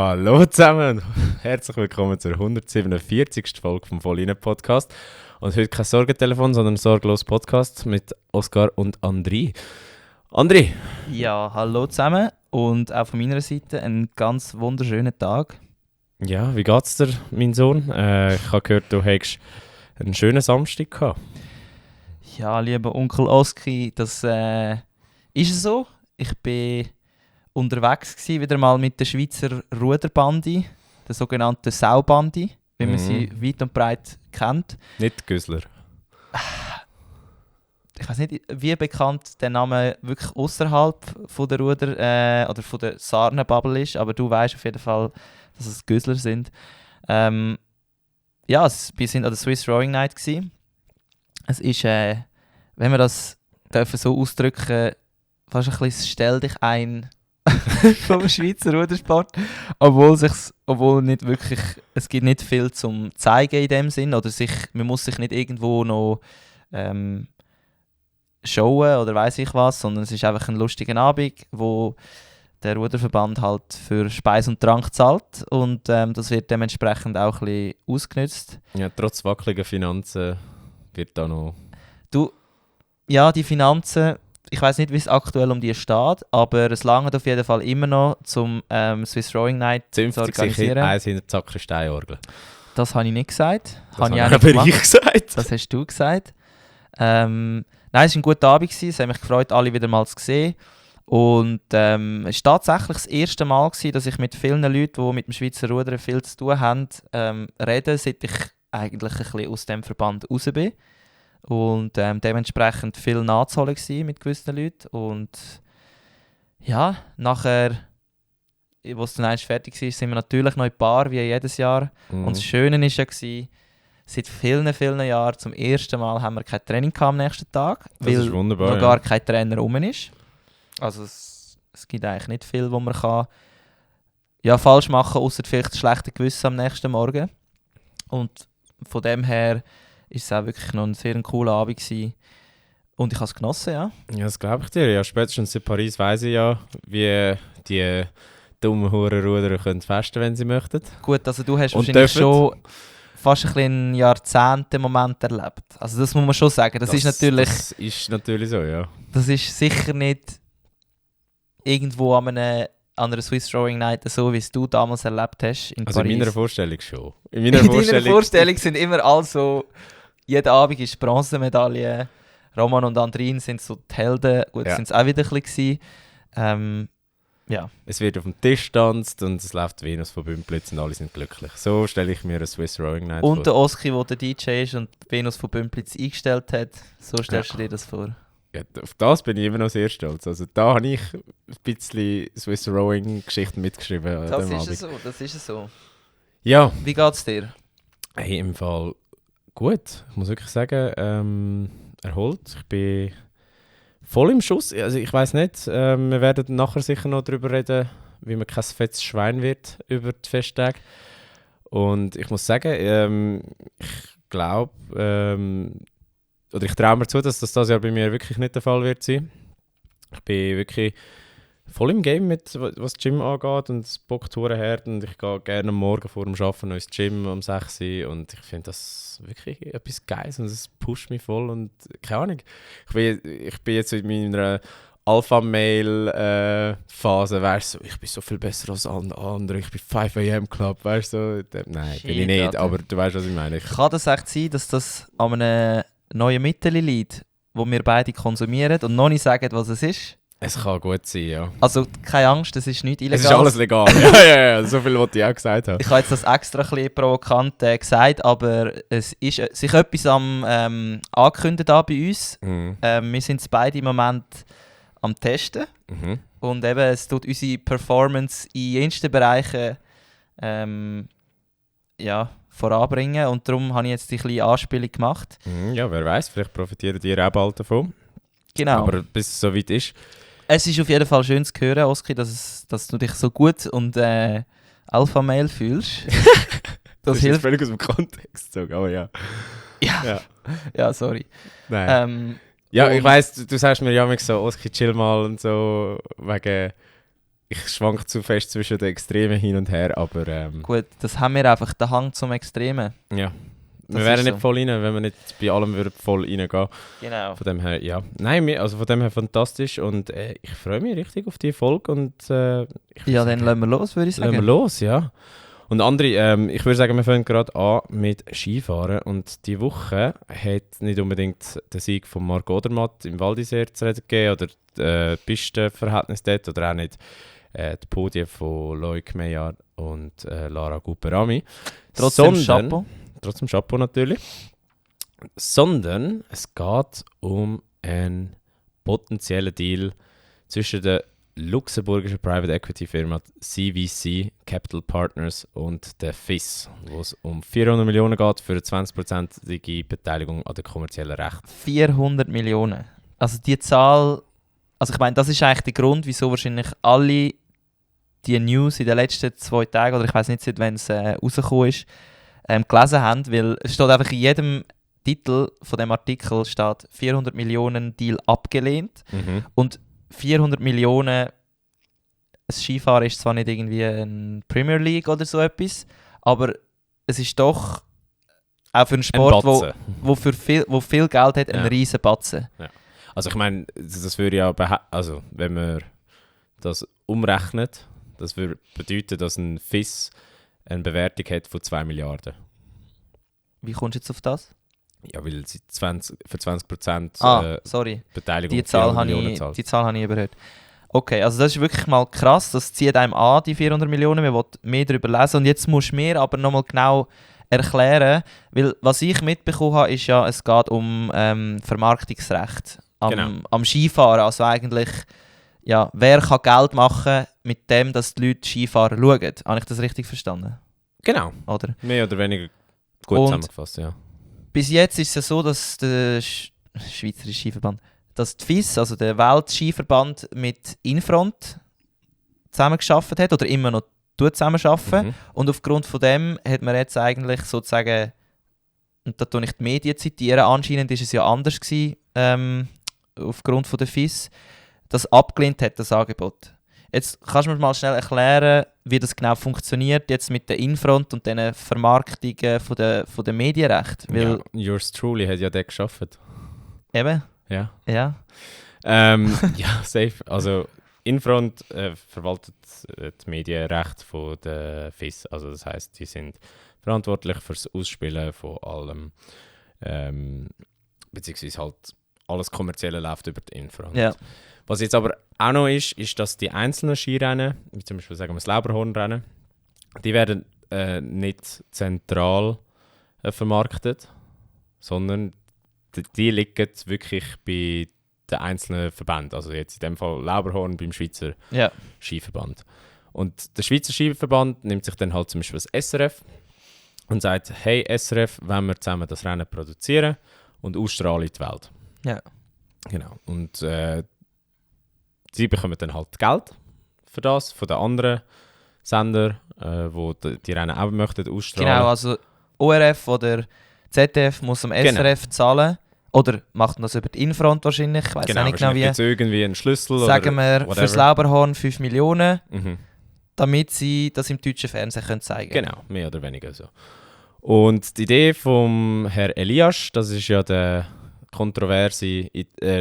Hallo zusammen und herzlich willkommen zur 147. Folge vom Vollinen-Podcast. Und heute kein Sorgentelefon, sondern ein sorglos Podcast mit Oskar und André. André! Ja, hallo zusammen und auch von meiner Seite einen ganz wunderschönen Tag. Ja, wie geht's dir, mein Sohn? Ich habe gehört, du hättest einen schönen Samstag gehabt. Ja, lieber Onkel Oski, das ist so. Ich bin unterwegs gewesen, wieder mal mit der Schweizer Ruderbandi, der sogenannten Saubandi, wie man sie weit und breit kennt. Nicht Güssler. Ich weiß nicht, wie bekannt der Name wirklich außerhalb von der Ruder oder von der Sarnenbubble ist, aber du weißt auf jeden Fall, dass es Güssler sind. Ja, wir sind an der Swiss Rowing Night gewesen. Es ist, wenn wir das dürfen so ausdrücken, fast ein bisschen «Stell dich ein» vom Schweizer Rudersport, obwohl nicht wirklich, es gibt nicht viel zum zeigen in dem Sinn, oder man muss sich nicht irgendwo noch showen oder weiss ich was, sondern es ist einfach ein lustiger Abend, wo der Ruderverband halt für Speis und Trank zahlt und das wird dementsprechend auch ein bisschen ausgenutzt. Ja, trotz wackeliger Finanzen wird da noch... Ja, die Finanzen, ich weiss nicht, wie es aktuell um die steht, aber es langt auf jeden Fall immer noch zum Swiss Rowing Night zu organisieren. Eins hinter der Sakristeiorgel. Das habe ich nicht gesagt. Das habe ich gesagt. Das hast du gesagt. Nein, es war ein guter Abend. Es hat mich gefreut, alle wieder mal zu sehen. Und es war tatsächlich das erste Mal, dass ich mit vielen Leuten, die mit dem Schweizer Rudern viel zu tun haben, rede, seit ich eigentlich ein bisschen aus dem Verband raus bin. Und dementsprechend viel nachzuholen war mit gewissen Leuten. Und ja, nachher, wo es dann einst fertig war, sind wir natürlich noch ein paar, wie jedes Jahr. Und das Schöne war ja, seit vielen, vielen Jahren zum ersten Mal haben wir kein Training am nächsten Tag, das weil ist wunderbar, noch gar kein Trainer rum ist. Also es gibt eigentlich nicht viel, wo man kann, falsch machen kann, ausser vielleicht das schlechte Gewissen am nächsten Morgen. Und von dem her ist es auch wirklich noch ein sehr cooler Abend gewesen. Und ich habe es genossen, ja. Ja, das glaube ich dir. Ja, spätestens in Paris weiss ich ja, wie die dummen Hurenruder können festen, wenn sie möchten. Gut, also du hast Und wahrscheinlich dürfen. schon fast ein bisschen Jahrzehnte-Moment erlebt. Also das muss man schon sagen. Das ist natürlich so, ja. Das ist sicher nicht irgendwo an einer Swiss Rowing Night so, wie es du damals erlebt hast in Also Paris. in meiner Vorstellung schon. In deiner Vorstellung sind immer alle so, jeden Abend ist Bronzemedaille. Roman und Andrin sind so die Helden. Gut, Ja. sind es auch wieder ein bisschen. Ja. Es wird auf dem Tisch getanzt und es läuft Venus von Bümplitz und alle sind glücklich. So stelle ich mir eine Swiss Rowing Night vor. Und der Oski, der DJ ist und Venus von Bümplitz eingestellt hat. So stellst du dir das vor? Ja, auf das bin ich immer noch sehr stolz. Also da habe ich ein bisschen Swiss Rowing Geschichten mitgeschrieben. an Das dem ist Abend. es so, das ist es so. Ja, Wie geht's dir? hey, im Fall gut. Ich muss wirklich sagen, erholt. Ich bin voll im Schuss. Also ich weiss nicht, wir werden nachher sicher noch darüber reden, wie man kein fettes Schwein wird über die Festtage. Und ich muss sagen, ich glaube, oder ich traue mir zu, dass das Jahr bei mir wirklich nicht der Fall wird sein. Ich bin wirklich voll im Game mit, was Gym angeht und es bockt verdammt hart und ich gehe gerne am Morgen vor dem Arbeiten noch ins Gym um 6 Uhr und ich finde das wirklich etwas Geiles und es pusht mich voll und keine Ahnung. Ich bin jetzt in meiner Alpha-Mail-Phase, weißt du, ich bin so viel besser als andere, ich bin 5 AM Club, weißt du, nein, Shit, bin ich nicht, Alter. aber du weißt, was ich meine. Kann das echt sein, dass das an einem neuen Mittel liegt, das wir beide konsumieren und noch nicht sagen, was es ist? Es kann gut sein, ja. Also keine Angst, das ist nicht illegal. Es ist alles legal, ja, so viel, was ich auch gesagt habe. Ich habe jetzt das extra ein bisschen provokant gesagt, aber es ist sich etwas am ankündigen da bei uns. Wir sind beide im Moment am Testen und eben, es tut unsere Performance in jensten Bereichen voranbringen und darum habe ich jetzt die kleine Anspielung gemacht. Ja, wer weiß, vielleicht profitieren die auch bald davon. Genau. Aber bis es so weit ist. Es ist auf jeden Fall schön zu hören, Oski, dass du dich so gut und Alpha-Mail fühlst. Das ist hilft. völlig aus dem Kontext gezogen, aber ja. Ja, sorry. Nein. Ja, ich weiss, du sagst mir ja immer so, Oski, chill mal und so, wegen ich schwank zu fest zwischen den Extremen hin und her, aber Gut, das haben wir einfach, den Hang zum Extremen. ja. Das Wir wären ist nicht so. voll rein, wenn wir nicht bei allem würden voll reingehen. Genau. Von dem her, ja. Nein, also von dem her fantastisch und ich freue mich richtig auf die Folge und ich Ja, würde dann lassen wir los, würde ich sagen, lassen wir sagen. los, ja. Und andere, ich würde sagen, wir fangen gerade an mit Skifahren und die Woche hat nicht unbedingt den Sieg von Marc Odermatt im Val d'Isère zu reden gegeben oder die Pistenverhältnis dort oder auch nicht die Podien von Loic Meillard und Lara Guperami. Trotzdem Chapeau. Trotzdem Chapeau natürlich. Sondern es geht um einen potenziellen Deal zwischen der luxemburgischen Private Equity Firma CVC Capital Partners und der FIS, wo es um 400 Millionen geht für eine 20%ige Beteiligung an den kommerziellen Rechten. 400 Millionen. Also die Zahl, also ich meine, das ist eigentlich der Grund, wieso wahrscheinlich alle die News in den letzten 2 Tagen, oder ich weiß nicht, seit wann es rausgekommen ist, gelesen haben, weil es steht einfach in jedem Titel von dem Artikel steht 400 Millionen Deal abgelehnt und 400 Millionen, ein Skifahren ist zwar nicht irgendwie ein Premier League oder so etwas, aber es ist doch auch für einen Sport, wo viel Geld hat, ein riesen Batzen. Ja. Also ich meine, das würde ja, also wenn man das umrechnet, das würde bedeuten, dass ein FIS eine Bewertung hat von 2 Milliarden. Wie kommst du jetzt auf das? Ja, weil sie für 20% sorry. Beteiligung Die Zahl habe ich überhört. Okay, also das ist wirklich mal krass, das zieht einem an, die 400 Millionen, man will mehr darüber lesen und jetzt musst du mir aber nochmal genau erklären, weil was ich mitbekommen habe, ist ja, es geht um Vermarktungsrecht am Skifahren, also eigentlich, ja, wer kann Geld machen mit dem, dass die Leute Skifahren schauen? Habe ich das richtig verstanden? Genau, oder? Mehr oder weniger gut zusammengefasst, ja. Bis jetzt ist es ja so, dass der Schweizerische Skiverband, dass die FIS, also der Weltskiverband, mit Infront zusammengearbeitet hat oder immer noch zusammenarbeiten. Und aufgrund von dem hat man jetzt eigentlich sozusagen, und da tue ich die Medien zitieren, anscheinend ist es ja anders gewesen, aufgrund von der FIS, das abgelehnt hat, das Angebot. Jetzt kannst du mir mal schnell erklären, wie das genau funktioniert, jetzt mit der Infront und den Vermarktungen von der Medienrecht. Weil ja, yours truly hat ja den geschafft. Eben? Ja. Ja. Ja, safe. Also Infront verwaltet das Medienrecht von der FIS. Also das heisst, die sind verantwortlich für das Ausspielen von allem, beziehungsweise halt alles Kommerzielle läuft über die Infront. Ja. Was jetzt aber auch noch ist, dass die einzelnen Skirennen, wie zum Beispiel sagen wir das Lauberhornrennen, die werden nicht zentral vermarktet, sondern die liegen wirklich bei den einzelnen Verbänden. Also jetzt in dem Fall Lauberhorn beim Schweizer Skiverband. Und der Schweizer Skiverband nimmt sich dann halt zum Beispiel das SRF und sagt, hey SRF, wollen wir zusammen das Rennen produzieren und ausstrahlen in die Welt. Ja. Genau. Und sie bekommen dann halt Geld für das, von den anderen Sendern, die Rennen auch möchten ausstrahlen. Genau, also ORF oder ZDF muss am SRF zahlen. Oder macht man das über die Infront wahrscheinlich? Ich weiss auch nicht genau wie. Gibt es irgendwie einen Schlüssel? Sagen wir whatever. fürs Lauberhorn 5 Millionen, damit sie das im deutschen Fernsehen zeigen können. Genau, mehr oder weniger so. Und die Idee vom Herrn Elias, das ist ja der kontroverse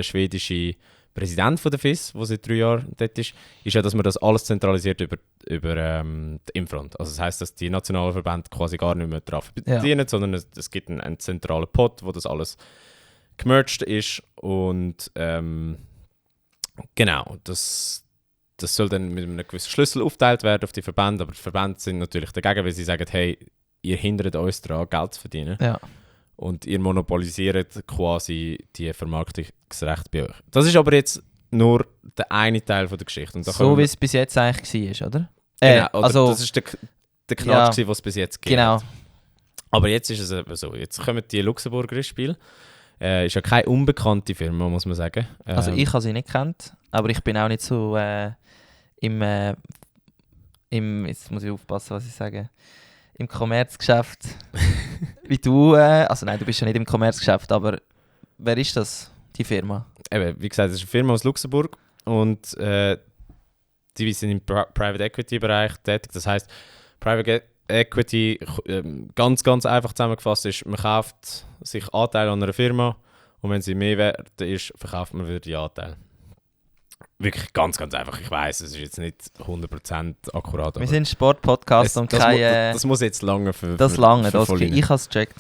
schwedische Präsident von der FIS, der seit 3 Jahren dort ist ja, dass man das alles zentralisiert über die Infront. Also das heisst, dass die nationalen Verbände quasi gar nicht mehr darauf bedienen, sondern es gibt einen zentralen Pot, wo das alles gemerged ist und genau, das soll dann mit einem gewissen Schlüssel aufgeteilt werden auf die Verbände, aber die Verbände sind natürlich dagegen, weil sie sagen, hey, ihr hindert uns daran, Geld zu verdienen. Ja. Und ihr monopolisiert quasi die Vermarktungsrechte bei euch. Das ist aber jetzt nur der eine Teil von der Geschichte. Und da so wie es bis jetzt eigentlich war, oder? Genau, oder also, das ist der Knall, was es bis jetzt gibt. Genau. Aber jetzt ist es eben so. Jetzt kommen die Luxemburger ins Spiel. Ist ja keine unbekannte Firma, muss man sagen. Also ich habe sie nicht gekannt, aber ich bin auch nicht so im jetzt muss ich aufpassen, was ich sage, im Kommerzgeschäft wie du. Also nein, du bist ja nicht im Kommerzgeschäft, aber wer ist das, die Firma? Eben, wie gesagt, es ist eine Firma aus Luxemburg und die sind im Private Equity Bereich tätig. Das heisst, Private Equity, ganz, ganz einfach zusammengefasst, ist, man kauft sich Anteile an einer Firma und wenn sie mehr wert ist, verkauft man wieder die Anteile. Wirklich ganz, ganz einfach. Ich weiss, es ist jetzt nicht 100% akkurat. Wir sind Sportpodcast und kein... Das muss jetzt lange für lange, für okay, ich habe es gecheckt.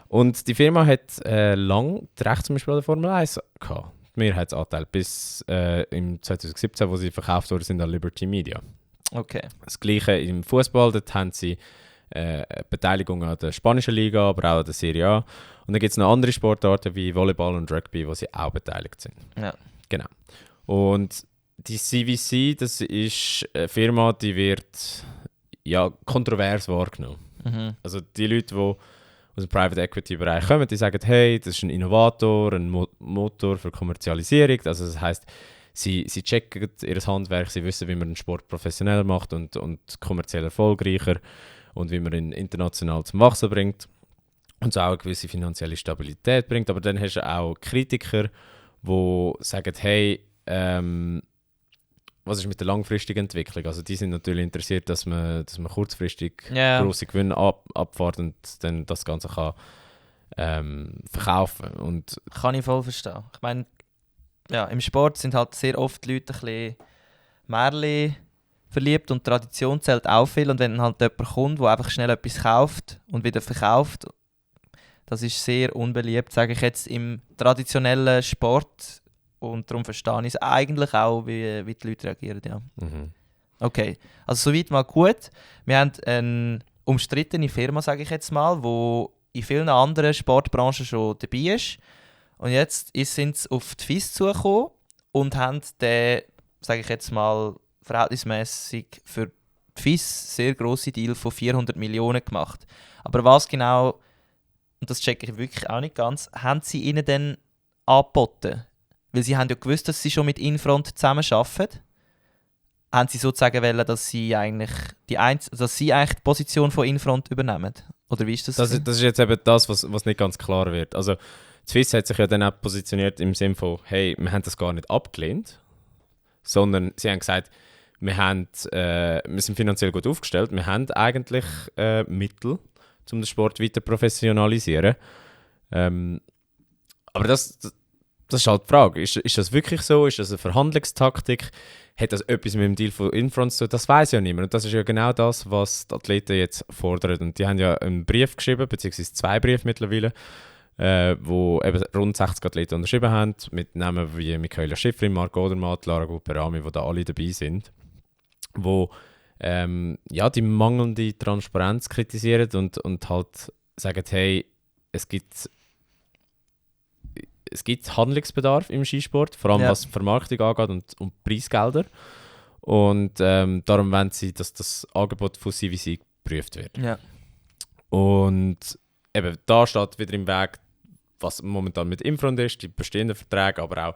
Und die Firma hat lang das Recht zum Beispiel an der Formel 1 gehabt. Die Mehrheitsanteil bis im 2017, wo sie verkauft worden sind an Liberty Media. Okay. Das Gleiche im Fußball, dort haben sie Beteiligung an der spanischen Liga, aber auch an der Serie A. Und dann gibt es noch andere Sportarten wie Volleyball und Rugby, wo sie auch beteiligt sind. Ja. Genau. Und die CVC, das ist eine Firma, die wird ja kontrovers wahrgenommen. Mhm. Also die Leute, die aus dem Private Equity Bereich kommen, die sagen, hey, das ist ein Innovator, ein Motor für Kommerzialisierung. Also das heisst, sie checken ihr Handwerk, sie wissen, wie man den Sport professionell macht und kommerziell erfolgreicher und wie man ihn international zum Wachsen bringt und so auch eine gewisse finanzielle Stabilität bringt. Aber dann hast du auch Kritiker, die sagen, hey, was ist mit der langfristigen Entwicklung? Also die sind natürlich interessiert, dass man kurzfristig grosse Gewinne abfährt und dann das Ganze kann verkaufen. Und kann ich voll verstehen. Ich meine, ja, im Sport sind halt sehr oft die Leute ein bisschen Märchen verliebt und Tradition zählt auch viel. Und wenn halt jemand kommt, der einfach schnell etwas kauft und wieder verkauft, das ist sehr unbeliebt, sage ich jetzt, im traditionellen Sport. Und darum verstehe ich es eigentlich auch, wie die Leute reagieren. Ja. Mhm. Okay, also soweit mal gut. Wir haben eine umstrittene Firma, sage ich jetzt mal, die in vielen anderen Sportbranchen schon dabei ist. Und jetzt sind sie auf die FIS zugekommen und haben den, sage ich jetzt mal, verhältnismäßig für die FIS sehr grosse Deal von 400 Millionen gemacht. Aber was genau, und das checke ich wirklich auch nicht ganz, haben sie ihnen denn angeboten? Weil sie haben ja gewusst, dass sie schon mit Infront zusammenarbeiten. Haben sie sozusagen wollen, dass sie eigentlich die Position von Infront übernehmen? Oder wie ist das? Das ist jetzt eben das, was nicht ganz klar wird. Also die Swiss hat sich ja dann auch positioniert im Sinne von, hey, wir haben das gar nicht abgelehnt, sondern sie haben gesagt, wir sind finanziell gut aufgestellt, wir haben eigentlich Mittel, um den Sport weiter professionalisieren. Aber das ist halt die Frage. Ist das wirklich so? Ist das eine Verhandlungstaktik? Hat das etwas mit dem Deal von Infront zu tun? Das weiß ja niemand. Und das ist ja genau das, was die Athleten jetzt fordern. Und die haben ja einen Brief geschrieben, beziehungsweise 2 Briefe mittlerweile, wo eben rund 60 Athleten unterschrieben haben, mit Namen wie Michaela Schifrin, Marc Odermatt, Lara Gutberami, die da alle dabei sind, wo die mangelnde Transparenz kritisieren und halt sagen, hey, es gibt Handlungsbedarf im Skisport, vor allem was Vermarktung angeht und Preisgelder. Und darum wollen sie, dass das Angebot von CVC geprüft wird. Ja. Und eben da steht wieder im Weg, was momentan mit Infront ist, die bestehenden Verträge, aber auch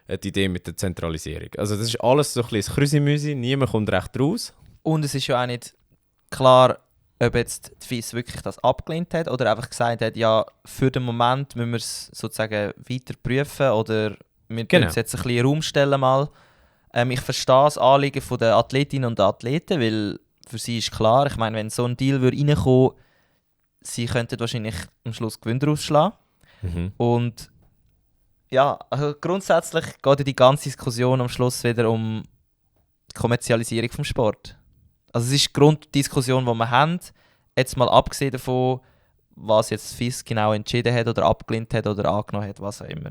die Idee mit der Zentralisierung. Also das ist alles so ein bisschen Krüsimüsi, niemand kommt recht raus. Und es ist ja auch nicht klar, ob jetzt die FIS wirklich das abgelehnt hat oder einfach gesagt hat, ja, für den Moment müssen wir es sozusagen weiter prüfen oder wir können es jetzt ein bisschen Raum stellen mal. Ich verstehe das Anliegen der Athletinnen und Athleten, weil für sie ist klar, ich meine, wenn so ein Deal reinkommen würde, sie könnten wahrscheinlich am Schluss Gewinn daraus schlagen. Mhm. Und ja, also grundsätzlich geht ja die ganze Diskussion am Schluss wieder um die Kommerzialisierung vom Sport. Also es ist die Grunddiskussion, die wir haben, jetzt mal abgesehen davon, was jetzt FIS genau entschieden hat oder abgelehnt hat oder angenommen hat, was auch immer.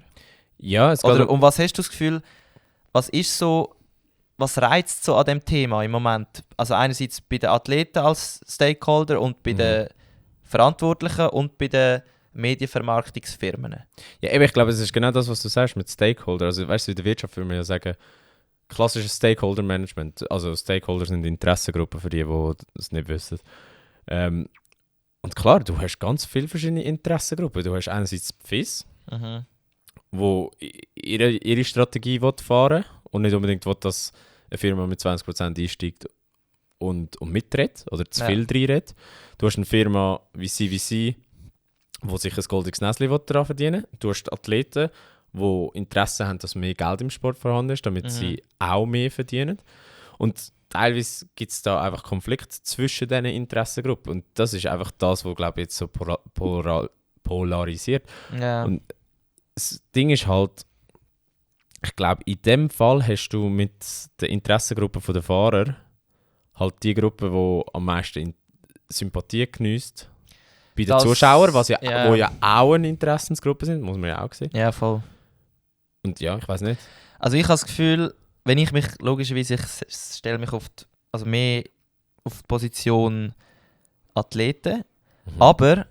Ja, es oder und was hast du das Gefühl, was reizt so an dem Thema im Moment? Also einerseits bei den Athleten als Stakeholder und bei den Verantwortlichen und bei den Medienvermarktungsfirmen. Ja, eben, ich glaube, es ist genau das, was du sagst mit Stakeholder. Also weißt du, in der Wirtschaft würde man ja sagen, klassisches Stakeholder-Management. Also Stakeholder sind Interessengruppen für die es nicht wissen. Und klar, du hast ganz viele verschiedene Interessengruppen. Du hast einerseits die FIS, wo ihre Strategie fahren will und nicht unbedingt will, dass eine Firma mit 20% einsteigt und mitredet oder zu viel reinredet. Du hast eine Firma wie CVC, die sich ein goldiges Näschen daran verdienen will. Du hast Athleten, die Interesse haben, dass mehr Geld im Sport vorhanden ist, damit sie auch mehr verdienen. Und teilweise gibt es da einfach Konflikte zwischen diesen Interessengruppen. Und das ist einfach das, was, glaube ich, jetzt so polarisiert. Ja. Und das Ding ist halt, ich glaube, in dem Fall hast du mit der Interessengruppe der Fahrer halt die Gruppe, die am meisten Sympathie genießt. Bei den Zuschauern, wo ja auch eine Interessensgruppe sind, muss man ja auch sehen. Ja, voll. Und ja, ich weiß nicht. Also ich habe das Gefühl, wenn ich mich, logischerweise, ich stelle mich mehr auf die Position Athleten, aber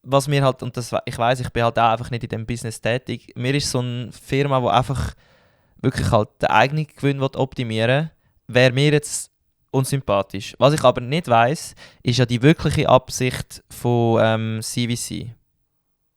was mir halt, und das, ich weiss, ich bin halt auch einfach nicht in diesem Business tätig, mir ist so eine Firma, die einfach wirklich halt den eigenen Gewinn optimieren will, wäre mir jetzt unsympathisch. Was ich aber nicht weiss, ist ja die wirkliche Absicht von CVC.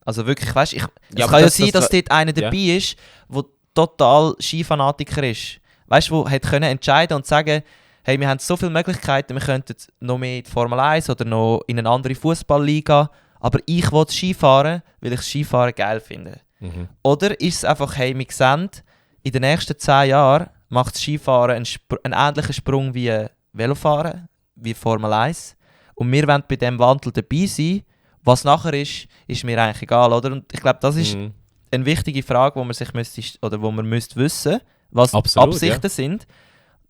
Also wirklich, weißt du, es kann ja sein, dass dort einer dabei ist, der total Skifanatiker ist. Weißt du, der hätte entscheiden und sagen, hey, wir haben so viele Möglichkeiten, wir könnten noch mehr in die Formel 1 oder noch in eine andere Fußballliga, aber ich will Skifahren, weil ich Skifahren geil finde. Oder ist es einfach, hey, wir sehen, in den nächsten 10 Jahren macht das Skifahren einen ähnlichen Sprung wie Velofahren, wie Formel 1. Und wir wollen bei diesem Wandel dabei sein. Was nachher ist mir eigentlich egal, oder? Und ich glaube, das ist eine wichtige Frage, wo man sich müsste wissen, was Absolut, die Absichten sind.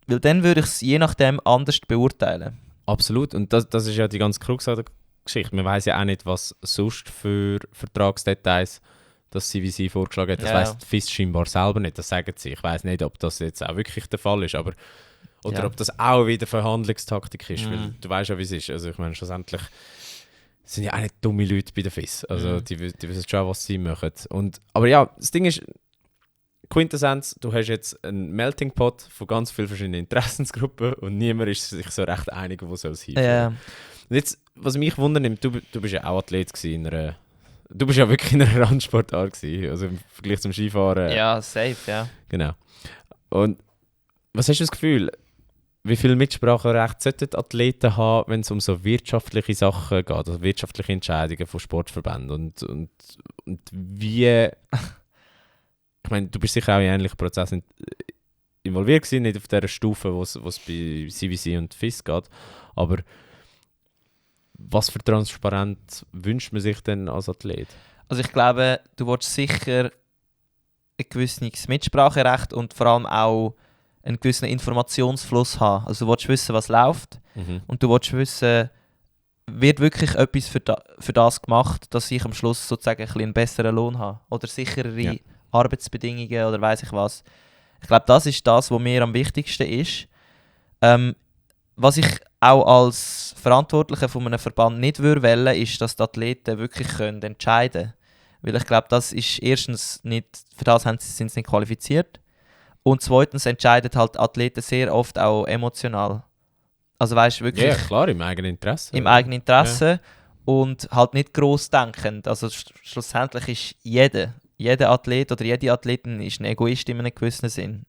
Weil dann würde ich es je nachdem anders beurteilen. Absolut. Und das ist ja die ganze Krux an der Geschichte. Man weiß ja auch nicht, was sonst für Vertragsdetails das CVC vorgeschlagen hat. Das weiss die FIS scheinbar selber nicht. Das sagen sie. Ich weiss nicht, ob das jetzt auch wirklich der Fall ist. Oder ob das auch wieder Verhandlungstaktik ist. Weil du weißt ja, wie es ist. Also ich meine, schlussendlich sind ja auch nicht dumme Leute bei der FIS. Also die wissen schon, was sie machen. Aber ja, das Ding ist, Quintessenz, du hast jetzt einen Melting Pot von ganz vielen verschiedenen Interessensgruppen und niemand ist sich so recht einig, wo soll es hinführen. Und jetzt, was mich wundert, du bist ja auch Athlet gewesen du bist ja wirklich in einer Randsportart gewesen, also im Vergleich zum Skifahren. Ja, safe, ja. Genau. Und was hast du das Gefühl, wie viel Mitspracherecht sollten Athleten haben, wenn es um so wirtschaftliche Sachen geht, also wirtschaftliche Entscheidungen von Sportverbänden und wie... Ich meine, du bist sicher auch in ähnlichen Prozessen involviert gewesen, nicht auf dieser Stufe, wo es bei CVC und FIS geht, aber was für Transparenz wünscht man sich denn als Athlet? Also ich glaube, du willst sicher ein gewisses Mitspracherecht und vor allem auch einen gewissen Informationsfluss haben. Also du willst wissen, was läuft und du willst wissen, wird wirklich etwas für das gemacht, dass ich am Schluss sozusagen ein bisschen einen besseren Lohn habe oder sicherere Arbeitsbedingungen oder weiss ich was. Ich glaube, das ist das, was mir am wichtigsten ist. Was ich auch als Verantwortlicher von einem Verband nicht wollen, ist, dass die Athleten wirklich entscheiden können. Weil ich glaube, das ist erstens nicht, für das sind sie nicht qualifiziert. Und zweitens entscheiden halt Athleten sehr oft auch emotional. Also weißt du, wirklich... Ja, klar, im eigenen Interesse. Im eigenen Interesse und halt nicht gross denkend. Also schlussendlich ist jeder Athlet oder jede Athletin ist ein Egoist in einem gewissen Sinn.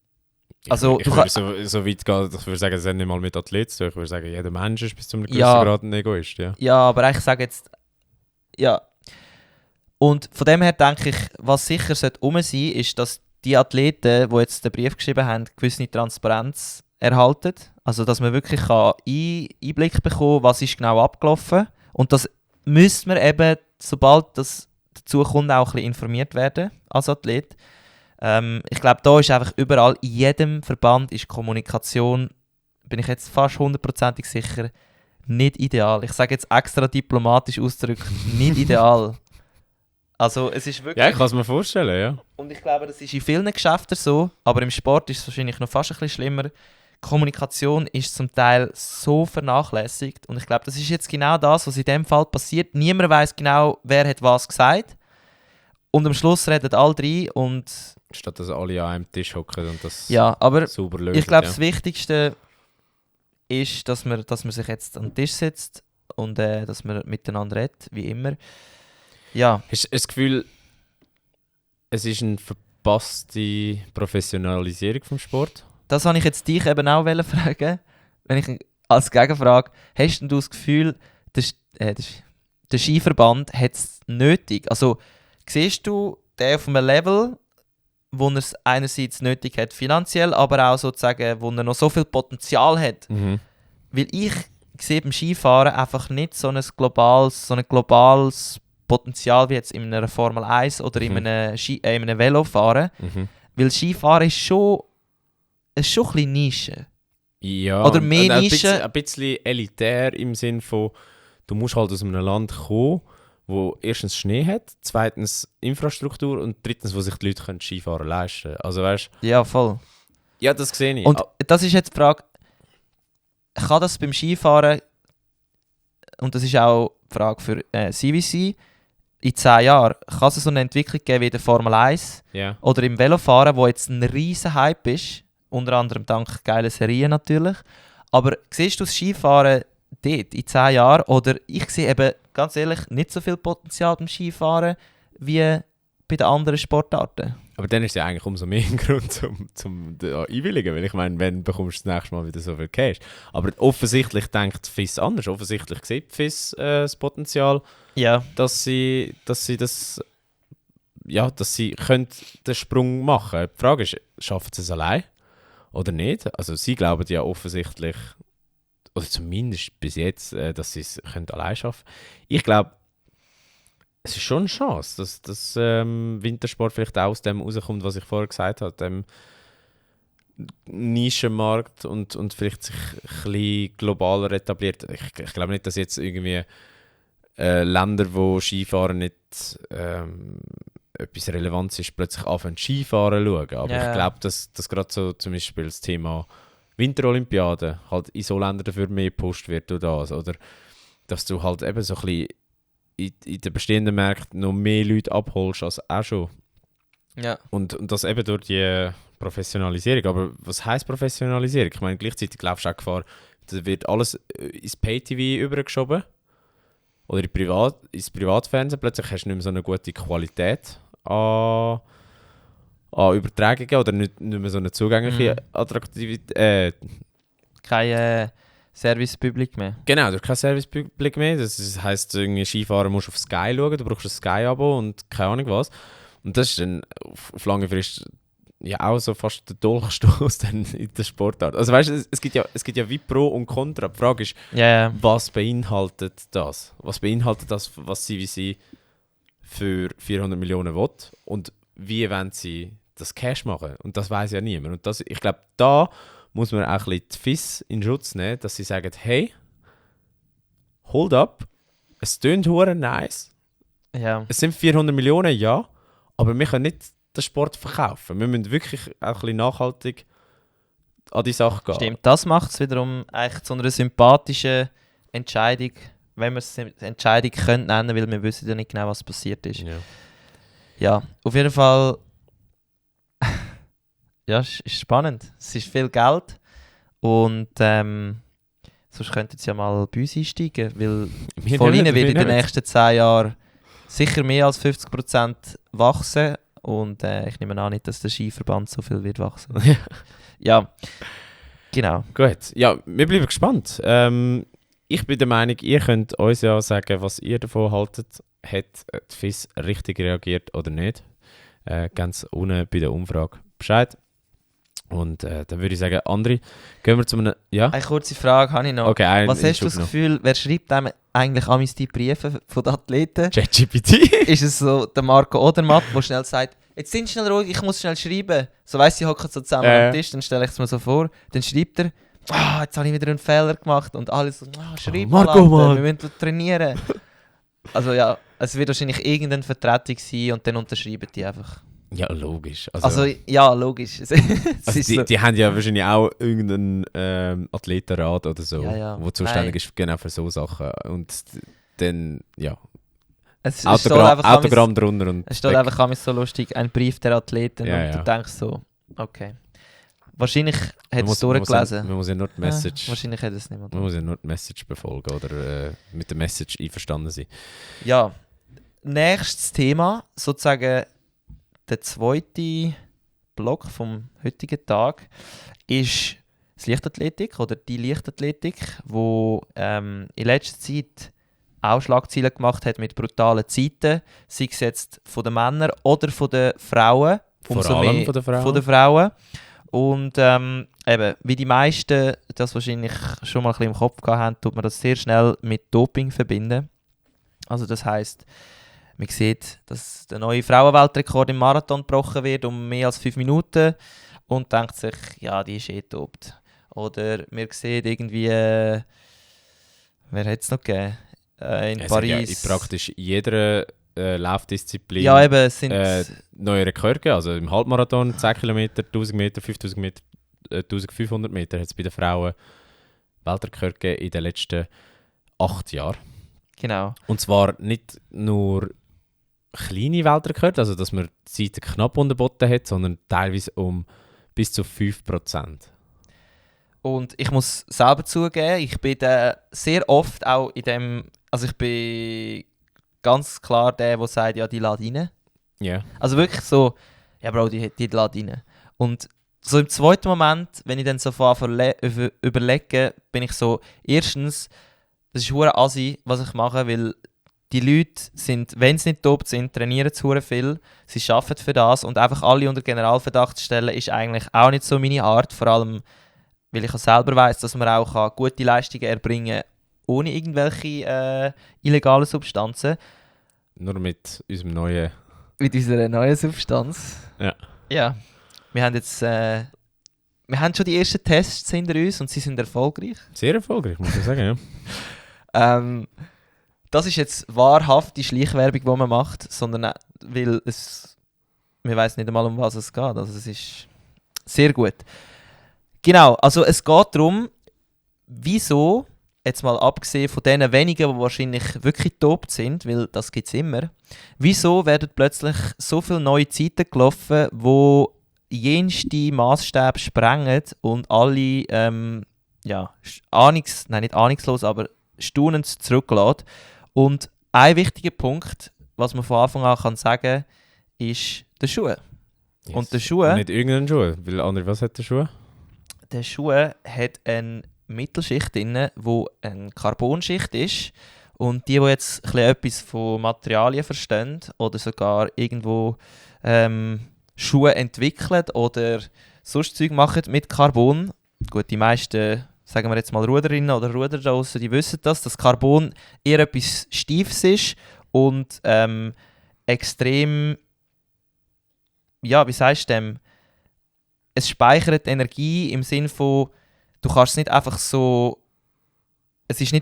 Also, ich würde so weit gehen, ich würde sagen, es hat nicht mal mit Athleten zu tun. Ich würde sagen, jeder Mensch ist bis zu einem gewissen Grad ein Egoist. Ja, aber ich sage jetzt... Ja. Und von dem her denke ich, was sicher sollte sein, ist, dass die Athleten, die jetzt den Brief geschrieben haben, gewisse Transparenz erhalten. Also, dass man wirklich Einblick bekommen kann, was ist genau abgelaufen. Und das müsste man eben, sobald das dazu kommt, auch ein bisschen informiert werden als Athlet. Ich glaube, da ist einfach überall, in jedem Verband ist Kommunikation, bin ich jetzt fast 100% sicher, nicht ideal. Ich sage jetzt extra diplomatisch ausgedrückt, nicht ideal. Also es ist wirklich... Ja, ich kann es mir vorstellen, ja. Und ich glaube, das ist in vielen Geschäften so, aber im Sport ist es wahrscheinlich noch fast ein bisschen schlimmer. Kommunikation ist zum Teil so vernachlässigt und ich glaube, das ist jetzt genau das, was in dem Fall passiert. Niemand weiß genau, wer hat was gesagt und am Schluss reden alle drei und... Statt dass alle an einem Tisch hocken und das aber sauber lösen. Ich glaube, das Wichtigste ist, dass man sich jetzt an den Tisch setzt und dass man miteinander redet, wie immer. Ja. Hast du das Gefühl, es ist eine verpasste Professionalisierung vom Sport? Das wollte ich jetzt dich eben auch fragen. Wenn ich als Gegenfrage, hast du das Gefühl, der Skiverband hat es nötig? Also, siehst du den auf einem Level, wo er es einerseits nötig hat, finanziell, aber auch sozusagen, wo er noch so viel Potenzial hat. Weil ich sehe beim Skifahren einfach nicht so ein globales Potenzial wie jetzt in einer Formel 1 oder in einem Velofahren. Weil Skifahren ist schon ein bisschen Nische. Ja, oder mehr Nische. Ein bisschen elitär im Sinn von, du musst halt aus einem Land kommen, wo erstens Schnee hat, zweitens Infrastruktur und drittens, wo sich die Leute Skifahren leisten können. Also weißt du? Ja, voll. Ja, das sehe ich. Und das ist jetzt die Frage, kann das beim Skifahren, und das ist auch die Frage für CVC, in 10 Jahren, kann es so eine Entwicklung geben wie in der Formel 1 oder im Velofahren, wo jetzt ein riesen Hype ist, unter anderem dank geiler Serien natürlich. Aber siehst du das Skifahren dort in 10 Jahren? Oder ich sehe eben, ganz ehrlich, nicht so viel Potenzial beim Skifahren wie bei den anderen Sportarten. Aber dann ist es ja eigentlich umso mehr ein Grund zum einwilligen, weil ich meine, wenn bekommst du das nächste Mal wieder so viel Cash. Aber offensichtlich denkt FIS anders. Offensichtlich sieht FIS das Potenzial, dass sie können den Sprung machen können. Die Frage ist, schaffen sie es allein oder nicht? Also sie glauben ja offensichtlich, oder zumindest bis jetzt, dass sie es allein schaffen können. Ich glaube, es ist schon eine Chance, dass Wintersport vielleicht auch aus dem rauskommt, was ich vorher gesagt habe, dem Nischenmarkt und vielleicht sich ein bisschen globaler etabliert. Ich glaube nicht, dass jetzt irgendwie Länder, wo Skifahren nicht etwas Relevantes ist, plötzlich anfangen Skifahren zu schauen. Aber ich glaube, dass gerade so zum Beispiel das Thema Winterolympiade halt in so Ländern dafür mehr gepusht wird durch das. Oder dass du halt eben so ein bisschen in den bestehenden Märkten noch mehr Leute abholst als auch schon. Ja. Und das eben durch die Professionalisierung. Aber was heisst Professionalisierung? Ich meine, gleichzeitig laufst du auch Gefahr, da wird alles ins Pay-TV übergeschoben oder ins Privatfernsehen. Plötzlich hast du nicht mehr so eine gute Qualität an Übertragungen oder nicht mehr so eine zugängliche Attraktivität. Kein Service-Public mehr. Genau, du hast kein Service-Public mehr. Das heisst, irgendwie Skifahren musst du auf Sky schauen, du brauchst ein Sky-Abo und keine Ahnung was. Und das ist dann auf lange Frist ja auch so fast der Dolchstoß in der Sportart. Also weißt du, es gibt ja wie Pro und Contra. Die Frage ist, was beinhaltet das? Was beinhaltet das, was CVC für 400 Millionen will? Und wie wollen sie das Cash machen? Und das weiß ja niemand. Und das, ich glaube, da muss man auch ein bisschen die FIS in Schutz nehmen, dass sie sagen, hey, hold up, es tönt hure nice. Ja. Es sind 400 Millionen, ja, aber wir können nicht den Sport verkaufen. Wir müssen wirklich auch ein bisschen nachhaltig an die Sache gehen. Stimmt, das macht es wiederum eigentlich zu einer sympathischen Entscheidung, wenn wir es Entscheidung nennen können, weil wir wissen ja nicht genau, was passiert ist. Ja, auf jeden Fall. Ja, es ist spannend. Es ist viel Geld und sonst könnten sie ja mal bei uns einsteigen, weil von ihnen wird in den nächsten 10 Jahren sicher mehr als 50% wachsen und ich nehme an nicht, dass der Skiverband so viel wird wachsen. Ja, genau. Gut, ja, wir bleiben gespannt. Ich bin der Meinung, ihr könnt uns ja sagen, was ihr davon haltet. Hat die FIS richtig reagiert oder nicht? Ganz unten bei der Umfrage Bescheid. Und dann würde ich sagen, André, gehen wir zu einem... Ja? Eine kurze Frage habe ich noch. Okay, was hast du das Gefühl, wer schreibt einem eigentlich amigs die Briefe von den Athleten? ChatGPT? Ist es so der Marco Odermatt, der schnell sagt, jetzt sind schnell ruhig, ich muss schnell schreiben. So weiss ich, hocken so zusammen am Tisch, dann stelle ich es mir so vor. Dann schreibt er, jetzt habe ich wieder einen Fehler gemacht. Und alle so, schreib mal, Marco, Alter, wir müssen trainieren. Also ja, es wird wahrscheinlich irgendeine Vertretung sein und dann unterschreiben die einfach. Ja, logisch. Also ja, logisch. Die haben ja wahrscheinlich auch irgendeinen Athletenrat oder so, der zuständig ist genau für so Sachen. Und dann, ja. Autogramm drunter. Und es steht einfach so lustig, ein Brief der Athleten und du denkst so, okay. Wahrscheinlich hat es durchgelesen. Man muss ja nur die Message... wahrscheinlich hat es niemand. Man muss ja nur die Message befolgen oder mit der Message einverstanden sein. Ja. Nächstes Thema, sozusagen der zweite Block vom heutigen Tag, ist das Leichtathletik oder die Leichtathletik, wo in letzter Zeit auch Schlagzeilen gemacht hat mit brutalen Zeiten, sei es jetzt von den Männern oder von den Frauen. Vor allem von der Frau. Von den Frauen. Und eben, wie die meisten das wahrscheinlich schon mal ein bisschen im Kopf gehabt haben, tut man das sehr schnell mit Doping verbinden. Also das heisst, man sieht, dass der neue Frauenweltrekord im Marathon gebrochen wird um mehr als 5 Minuten und denkt sich, ja, die ist dopt. Oder man sieht irgendwie, wer hat es noch gegeben? In Paris. Ja, in praktisch jeder Laufdisziplin ja, eben, es sind neue Rekorde. Also im Halbmarathon 10 km, 1000 Meter, 5000 Meter, 1500 Meter hat es bei den Frauen Weltrekorde gegeben in den letzten 8 Jahren. Genau. Und zwar nicht nur kleine Weltrekorde, also dass man die Zeiten knapp unterboten hat, sondern teilweise um bis zu 5%. Und ich muss selber zugeben, ich bin sehr oft auch in dem, also ich bin ganz klar der sagt, ja, die lädt rein. Yeah. Also wirklich so, ja Bro, die lädt rein. Und so im zweiten Moment, wenn ich dann so überlege, bin ich so, erstens, das ist hure assi, was ich mache, weil die Leute sind, wenn sie nicht top sind, trainieren zu hure viel, sie arbeiten für das und einfach alle unter Generalverdacht stellen, ist eigentlich auch nicht so meine Art, vor allem, weil ich auch selber weiss, dass man auch gute Leistungen erbringen kann, ohne irgendwelche illegalen Substanzen. Nur mit unserem neuen... Mit unserer neuen Substanz. Ja. Ja. Wir haben jetzt... wir haben schon die ersten Tests hinter uns und sie sind erfolgreich. Sehr erfolgreich, muss ich sagen, ja. Das ist jetzt wahrhaft die Schleichwerbung, die man macht, sondern weil wir weiss nicht einmal, um was es geht. Also es ist sehr gut. Genau, also es geht darum, wieso, jetzt mal abgesehen von den wenigen, die wahrscheinlich wirklich top sind, weil das gibt es immer, wieso werden plötzlich so viele neue Zeiten gelaufen, wo jenste Maßstäbe sprengen und alle, nicht ahnungslos, aber staunend zurücklässt. Und ein wichtiger Punkt, was man von Anfang an kann sagen, ist der Schuh. Yes. Und der Schuh... Nicht irgendein Schuh, weil André, was hat der Schuh? Der Schuh hat eine Mittelschicht drin, die eine Carbonschicht ist. Und die jetzt etwas von Materialien verstehen oder sogar irgendwo Schuhe entwickeln oder sonst Zeug machen mit Carbon. Gut, die meisten, sagen wir jetzt mal Ruderinnen oder Ruder draussen, die wissen das, dass Carbon eher etwas Steifes ist und extrem, ja, wie sagst du dem? Es speichert Energie im Sinne von, du kannst es nicht einfach so, es ist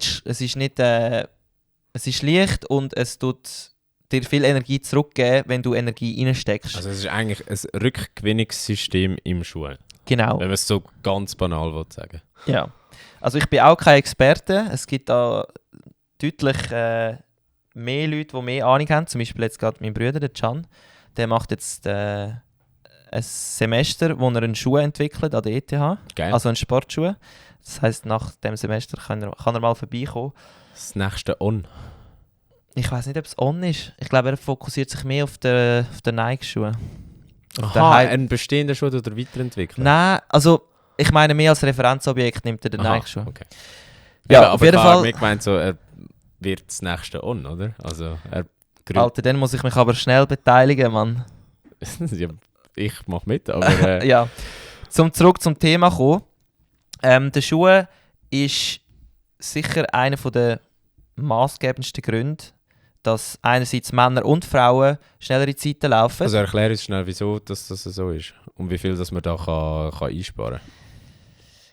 leicht und es tut dir viel Energie zurückgeben, wenn du Energie reinsteckst. Also es ist eigentlich ein Rückgewinnungssystem im Schuh. Genau. Wenn man es so ganz banal sagen will. Ja. Also ich bin auch kein Experte. Es gibt da deutlich mehr Leute, die mehr Ahnung haben. Zum Beispiel jetzt gerade mein Bruder, der Can. Der macht jetzt ein Semester, wo er einen Schuh entwickelt an der ETH. Geil. Also einen Sportschuh. Das heisst, nach dem Semester kann er mal vorbeikommen. Das nächste On. Ich weiß nicht, ob es On ist. Ich glaube, er fokussiert sich mehr auf den Nike-Schuh. Aha, einen bestehenden Schuh oder weiterentwickeln? Nein, also ich meine, mehr als Referenzobjekt nimmt er den Nike-Schuh. Okay. Ja, aber auf jeden klar, Fall. mir gemeint so, er wird das nächste On, oder? Also er Alter, dann muss ich mich aber schnell beteiligen, Mann. Ja, ich mache mit, aber... Ja, zurück zum Thema kommen. Der Schuh ist sicher einer der maßgebendsten Gründe, dass einerseits Männer und Frauen schnellere Zeiten laufen. Also erklär uns schnell, wieso das so ist und wie viel dass man da kann einsparen kann.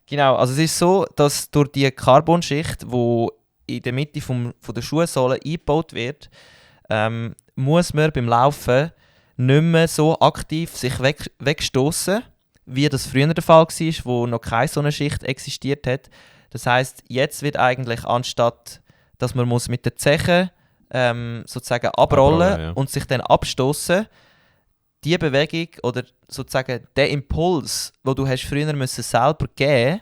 Genau, also es ist so, dass durch die Carbonschicht, die in der Mitte von der Schuhsohle eingebaut wird, muss man beim Laufen nicht mehr so aktiv sich wegstoßen, wie das früher der Fall war, wo noch keine so eine Schicht existiert hat. Das heisst, jetzt wird eigentlich, anstatt dass man muss mit den Zehen sozusagen abrollen ja. und sich dann abstoßen, die Bewegung oder sozusagen der Impuls, den du hast früher müssen selber geben,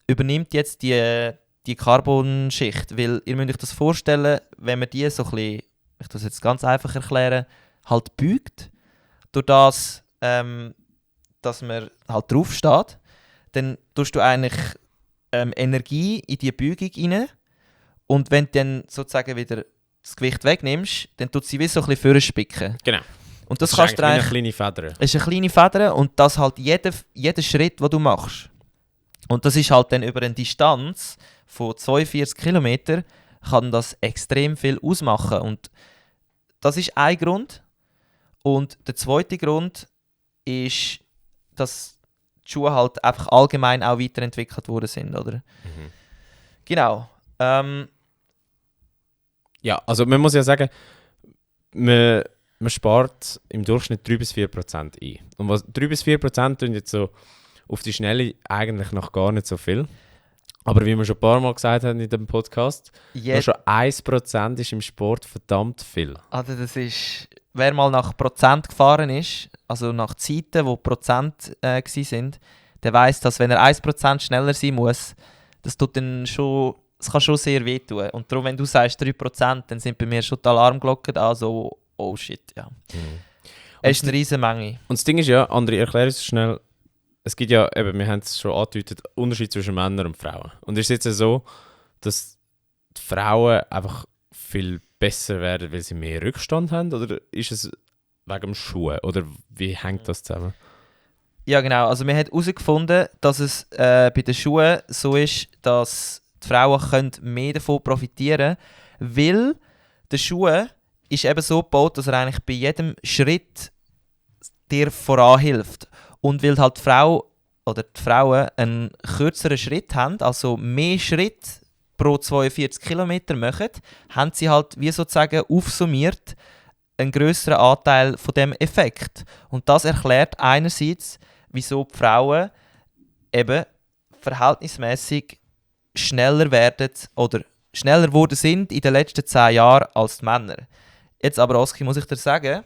übernimmt jetzt die Carbonschicht. Weil ihr müsst euch das vorstellen, wenn man die so ein bisschen, ich das jetzt ganz einfach erklären, halt beugt, durch das, dass man halt drauf steht, dann tust du eigentlich Energie in die Beugung rein und wenn du dann sozusagen wieder das Gewicht wegnimmst, dann tut sie wie so ein bisschen vorspicken. Genau. Und das ist kannst du eigentlich eigentlich... wie eine kleine Feder. Es ist eine kleine Feder und das halt jeder Schritt, den du machst. Und das ist halt dann über eine Distanz von 42 Kilometern kann das extrem viel ausmachen. Und das ist ein Grund. Und der zweite Grund ist, dass die Schuhe halt einfach allgemein auch weiterentwickelt worden sind, oder? Mhm. Genau. Ja, also man muss ja sagen, man spart im Durchschnitt 3-4% ein. Und 3-4% tun jetzt so auf die Schnelle eigentlich noch gar nicht so viel. Aber wie wir schon ein paar Mal gesagt haben in dem Podcast, nur schon 1% ist im Sport verdammt viel. Also das ist, wer mal nach Prozent gefahren ist, also nach Zeiten, wo Prozent sind, der weiss, dass wenn er 1% schneller sein muss, das tut dann schon, das kann schon sehr wehtun. Und darum, wenn du sagst 3%, dann sind bei mir schon die Alarmglocken da, so, oh shit, ja. Mhm. Es ist eine riesen Menge. Und das Ding ist ja, André, erklär es schnell, es gibt ja, eben, wir haben es schon angedeutet, Unterschied zwischen Männern und Frauen. Und ist es jetzt so, dass die Frauen einfach viel besser werden, weil sie mehr Rückstand haben? Oder ist es wegen dem Schuh? Oder wie hängt das zusammen? Ja genau, also wir haben herausgefunden, dass es bei den Schuhen so ist, dass die Frauen können mehr davon profitieren können, weil der Schuh ist eben so gebaut, dass er eigentlich bei jedem Schritt dir voranhilft. Und weil halt die Frau oder die Frauen einen kürzeren Schritt haben, also mehr Schritt pro 42 Kilometer machen, haben sie halt wie sozusagen aufsummiert einen grösseren Anteil von dem Effekt. Und das erklärt einerseits, wieso die Frauen eben verhältnismäßig schneller werden oder schneller geworden sind in den letzten 10 Jahren als die Männer. Jetzt aber, Oski, muss ich dir sagen,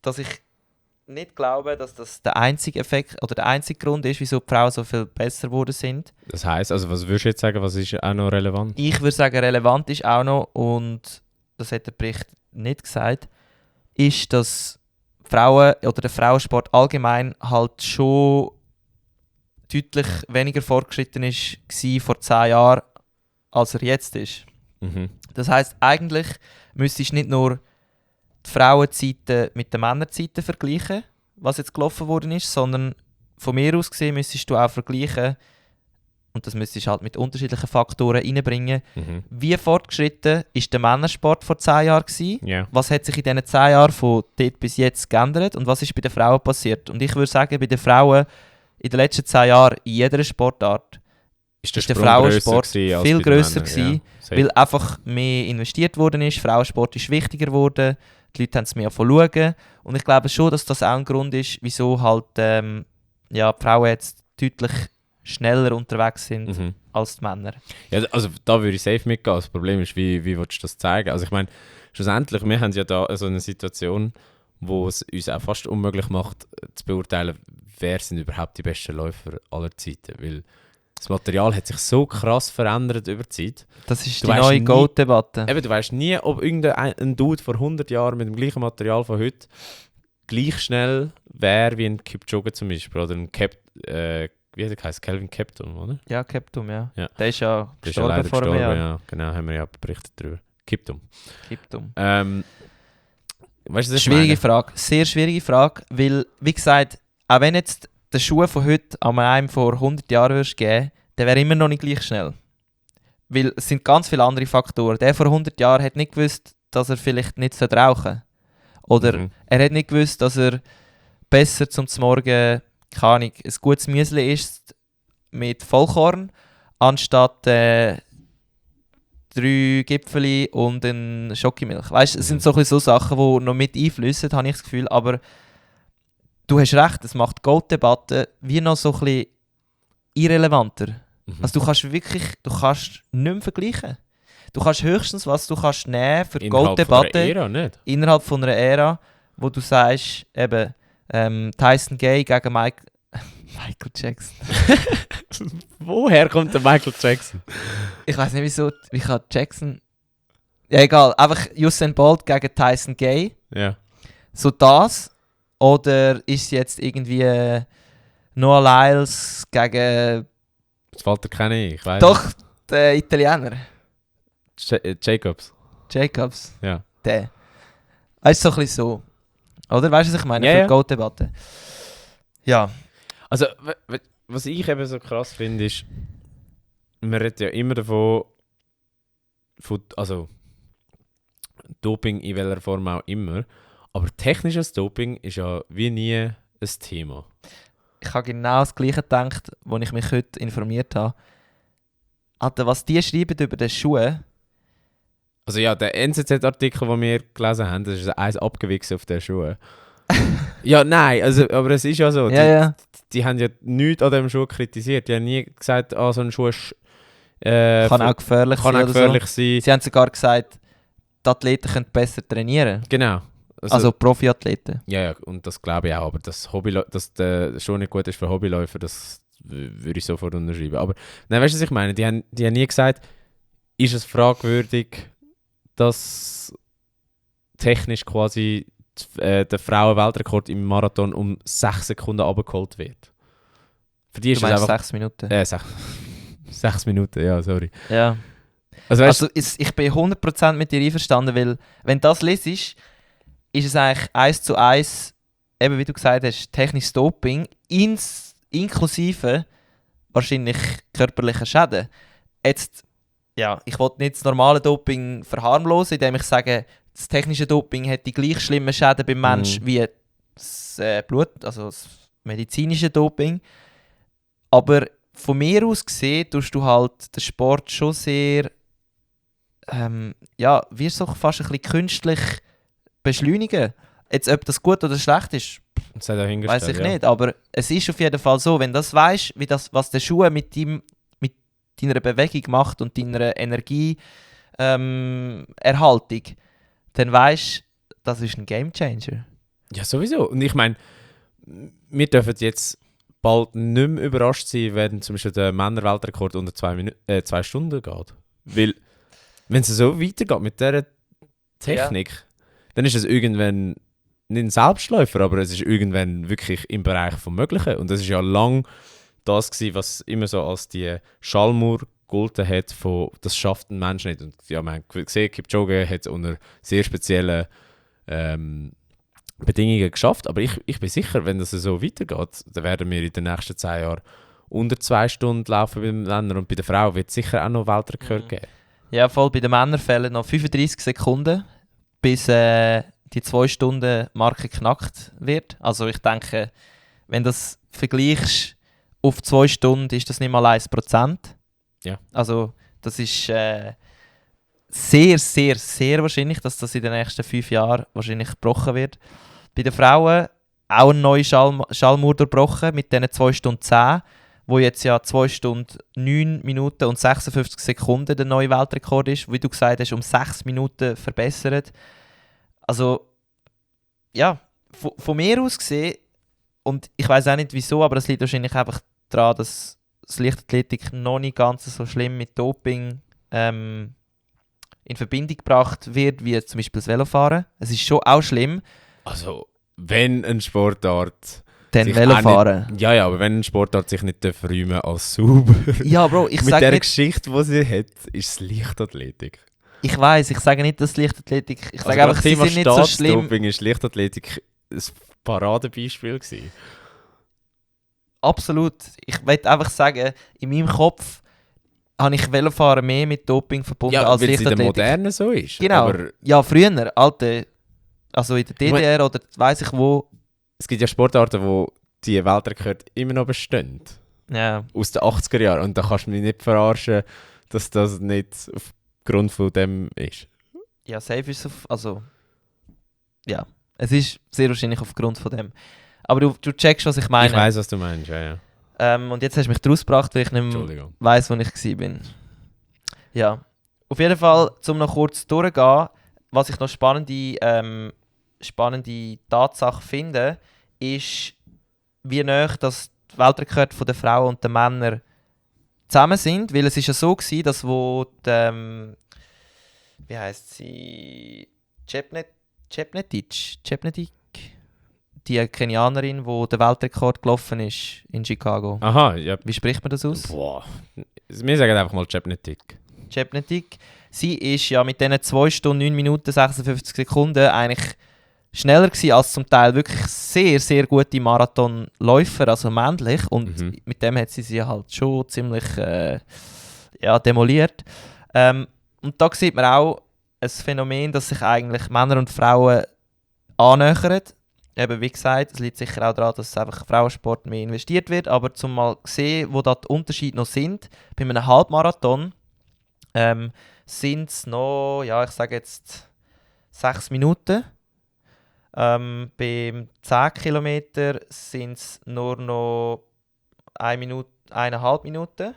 dass ich nicht glaube, dass das der einzige Effekt oder der einzige Grund ist, wieso die Frauen so viel besser geworden sind. Das heisst, also was würdest du jetzt sagen, was ist auch noch relevant? Ich würde sagen, relevant ist auch noch, und das hat der Bericht nicht gesagt, ist, dass Frauen oder der Frauensport allgemein halt schon deutlich weniger fortgeschritten war vor 10 Jahren, als er jetzt ist. Mhm. Das heisst, eigentlich müsstest du nicht nur die Frauenzeiten mit den Männerzeiten vergleichen, was jetzt gelaufen worden ist, sondern von mir aus gesehen müsstest du auch vergleichen, und das müsstest du halt mit unterschiedlichen Faktoren reinbringen, wie fortgeschritten ist der Männersport vor 10 Jahren gewesen, Yeah. was hat sich in diesen 10 Jahren von dort bis jetzt geändert und was ist bei den Frauen passiert. Und ich würde sagen, bei den Frauen in den letzten 10 Jahren in jeder Sportart ist der Frauensport viel grösser gewesen, weil einfach mehr investiert worden ist, Frauensport ist wichtiger geworden, die Leute haben es mehr schauen, und ich glaube schon, dass das auch ein Grund ist, wieso halt die Frauen jetzt deutlich schneller unterwegs sind als die Männer. Ja, also da würde ich safe mitgehen. Das Problem ist, wie willst du das zeigen? Also ich meine, schlussendlich, wir haben ja da so eine Situation, wo es uns auch fast unmöglich macht, zu beurteilen, wer sind überhaupt die besten Läufer aller Zeiten. Weil das Material hat sich so krass verändert über die Zeit. Das ist die neue Goat-Debatte. Eben, du weißt nie, ob irgendein Dude vor 100 Jahren mit dem gleichen Material von heute gleich schnell wäre wie ein Kipchoge zum Beispiel. Oder ein wie heißt Kelvin Kiptum, oder? Ja, Kiptum, ja. Ja. Der ist ja Der ist ja leider vor einem Jahr. ja. Genau, haben wir ja berichtet darüber. Kiptum. Kiptum. Weißt du, Schwierige Frage, sehr schwierige Frage, weil, wie gesagt, auch wenn jetzt den Schuh von heute an einem vor 100 Jahren würdest geben, der wäre immer noch nicht gleich schnell. Weil es sind ganz viele andere Faktoren. Der vor 100 Jahren hat nicht gewusst, dass er vielleicht nicht rauchen sollte. Oder er hat nicht gewusst, dass er besser zum Morgen, keine Ahnung, ein gutes Müsli isst mit Vollkorn, anstatt 3 Gipfeli und eine Schokimilch. Weißt, es sind so Sachen, die noch mit einfließen, habe ich das Gefühl. Aber du hast recht, es macht die Goat-Debatte wie noch so ein bisschen irrelevanter. Also du kannst nicht mehr vergleichen. Du kannst höchstens, was du kannst nehmen für die Goat-Debatte innerhalb von einer Ära, wo du sagst, eben Tyson Gay gegen Michael Jackson. Woher kommt der Michael Jackson? Ich weiß nicht wieso, wie kann Jackson... Ja egal, einfach Usain Bolt gegen Tyson Gay. Ja. So das. Oder ist es jetzt irgendwie Noah Lyles gegen... Das fällt dir keine ein, ich weiss. Doch, der Italiener. Jacobs. Jacobs. Ja. Der. Es ist so ein bisschen so. Oder? Weißt du, was ich meine? Ja, Für ja. die Goat-Debatte. Ja. Also, was ich eben so krass finde, ist, man redet ja immer davon, also Doping in welcher Form auch immer, aber technisches Doping ist ja wie nie ein Thema. Ich habe genau das Gleiche gedacht, als ich mich heute informiert habe. Alter, was die schreiben über die Schuhe. Also ja, der NZZ-Artikel, den wir gelesen haben, das ist eins abgewichst auf den Schuhen. Ja, nein, also, aber es ist ja so. Ja. Die haben ja nichts an dem Schuh kritisiert. Die haben nie gesagt, so ein Schuh Kann auch gefährlich kann sein. auch gefährlich sein. Sie haben sogar gesagt, die Athleten können besser trainieren. Genau. Also Profiathleten. Ja, und das glaube ich auch. Aber dass der Schuh nicht gut ist für Hobbyläufer, das würde ich sofort unterschreiben. Aber nein, weißt du, was ich meine? Die haben nie gesagt, ist es fragwürdig, dass technisch quasi der Frauenweltrekord im Marathon um 6 Sekunden abgeholt wird. Für die Du ist es meinst einfach... 6 Minuten. 6 Minuten, ja, sorry. Ja. Also, weißt, Ich bin 100% mit dir einverstanden, weil wenn das lesest, ist es eigentlich 1:1, eben wie du gesagt hast, technisches Doping, inklusive wahrscheinlich körperlicher Schäden. Jetzt, ja, ich will nicht das normale Doping verharmlosen, indem ich sage, das technische Doping hat die gleich schlimmen Schäden beim Menschen wie das Blut, also das medizinische Doping. Aber von mir aus gesehen, tust du halt den Sport schon sehr, wirst du fast ein bisschen künstlich beschleunigen. Jetzt, ob das gut oder schlecht ist, weiß ich nicht. Aber es ist auf jeden Fall so, wenn du das weißt, was der Schuh mit deiner Bewegung macht und deiner Energieerhaltung, dann weißt du, das ist ein Gamechanger. Ja, sowieso. Und ich meine, wir dürfen jetzt bald nicht mehr überrascht sein, wenn zum Beispiel der Männerweltrekord unter 2 Stunden geht. Weil, wenn es so weitergeht mit dieser Technik, dann ist es irgendwann nicht ein Selbstläufer, aber es ist irgendwann wirklich im Bereich vom Möglichen. Und das ist ja lang das gewesen, was immer so als die Schallmauer gegolten hat, von das schafft ein Mensch nicht. Und ja, man hat gesehen, Kipchoge hat es unter sehr speziellen Bedingungen geschafft. Aber ich bin sicher, wenn das so weitergeht, dann werden wir in den nächsten 10 Jahren unter 2 Stunden laufen bei den Männern und bei der Frau wird es sicher auch noch Weltrekord geben. Ja, voll, bei den Männern fehlen noch 35 Sekunden, bis die 2-Stunden-Marke geknackt wird. Also ich denke, wenn du das vergleichst auf 2 Stunden, ist das nicht mal 1%. Ja. Also das ist sehr, sehr, sehr wahrscheinlich, dass das in den nächsten 5 Jahren wahrscheinlich gebrochen wird. Bei den Frauen auch eine neue Schallmauer durchbrochen mit diesen 2 Stunden 10, wo jetzt ja 2 Stunden 9 Minuten und 56 Sekunden der neue Weltrekord ist, wie du gesagt hast, um 6 Minuten verbessert. Also, ja, von mir aus gesehen, und ich weiß auch nicht wieso, aber es liegt wahrscheinlich einfach daran, dass das Leichtathletik noch nicht ganz so schlimm mit Doping in Verbindung gebracht wird, wie zum Beispiel das Velofahren. Es ist schon auch schlimm. Also, wenn ein Sportart... Dann Velofahren. Nicht, ja, aber wenn ein Sportart sich nicht räumen als sauber... Ja, Bro, ich mit sage der nicht... Geschichte, die sie hat, ist es Leichtathletik. Ich weiss, ich sage nicht, dass Leichtathletik... Ich sage Also einfach, sie sind nicht so schlimm. Doping ist Leichtathletik ein Paradebeispiel gewesen. Absolut. Ich möchte einfach sagen, in meinem Kopf habe ich Velofahren mehr mit Doping verbunden als weil es in der Leichtathletik. Moderne so ist. Genau. Aber ja, früher, alte, also in der DDR oder weiss ich wo. es gibt ja Sportarten, wo die Weltrekorde immer noch bestehen. Ja. Aus den 80er Jahren. Und da kannst du mich nicht verarschen, dass das nicht aufgrund von dem ist. Ja, safe ist es also... Ja, es ist sehr wahrscheinlich aufgrund von dem. Aber du checkst, was ich meine. Ich weiss, was du meinst, ja. Und jetzt hast du mich daraus gebracht, weil ich nicht mehr weiss, wo ich war. Ja. Auf jeden Fall, um noch kurz durchzugehen, was ich noch spannende Tatsache finde, ist, wie nahe das die Weltrekorde der Frauen und der Männer zusammen sind. Weil es ist ja so gewesen, dass wo die, wie heisst sie? Chepngetich, die Kenianerin, die den Weltrekord gelaufen ist in Chicago. Aha, ja. Wie spricht man das aus? Boah. Wir sagen einfach mal Chepngetich. Sie ist ja mit diesen 2 Stunden 9 Minuten 56 Sekunden eigentlich schneller gewesen als zum Teil wirklich sehr, sehr gute Marathonläufer, also männlich. Und mit dem hat sie halt schon ziemlich demoliert. Und da sieht man auch ein Phänomen, dass sich eigentlich Männer und Frauen annähern. Eben wie gesagt, es liegt sicher auch daran, dass einfach Frauensport mehr investiert wird. Aber zum mal sehen, wo da die Unterschiede noch sind, bei einem Halbmarathon sind es noch, ich sage jetzt 6 Minuten. Beim 10 Kilometer sind es nur noch 1,5 Minuten.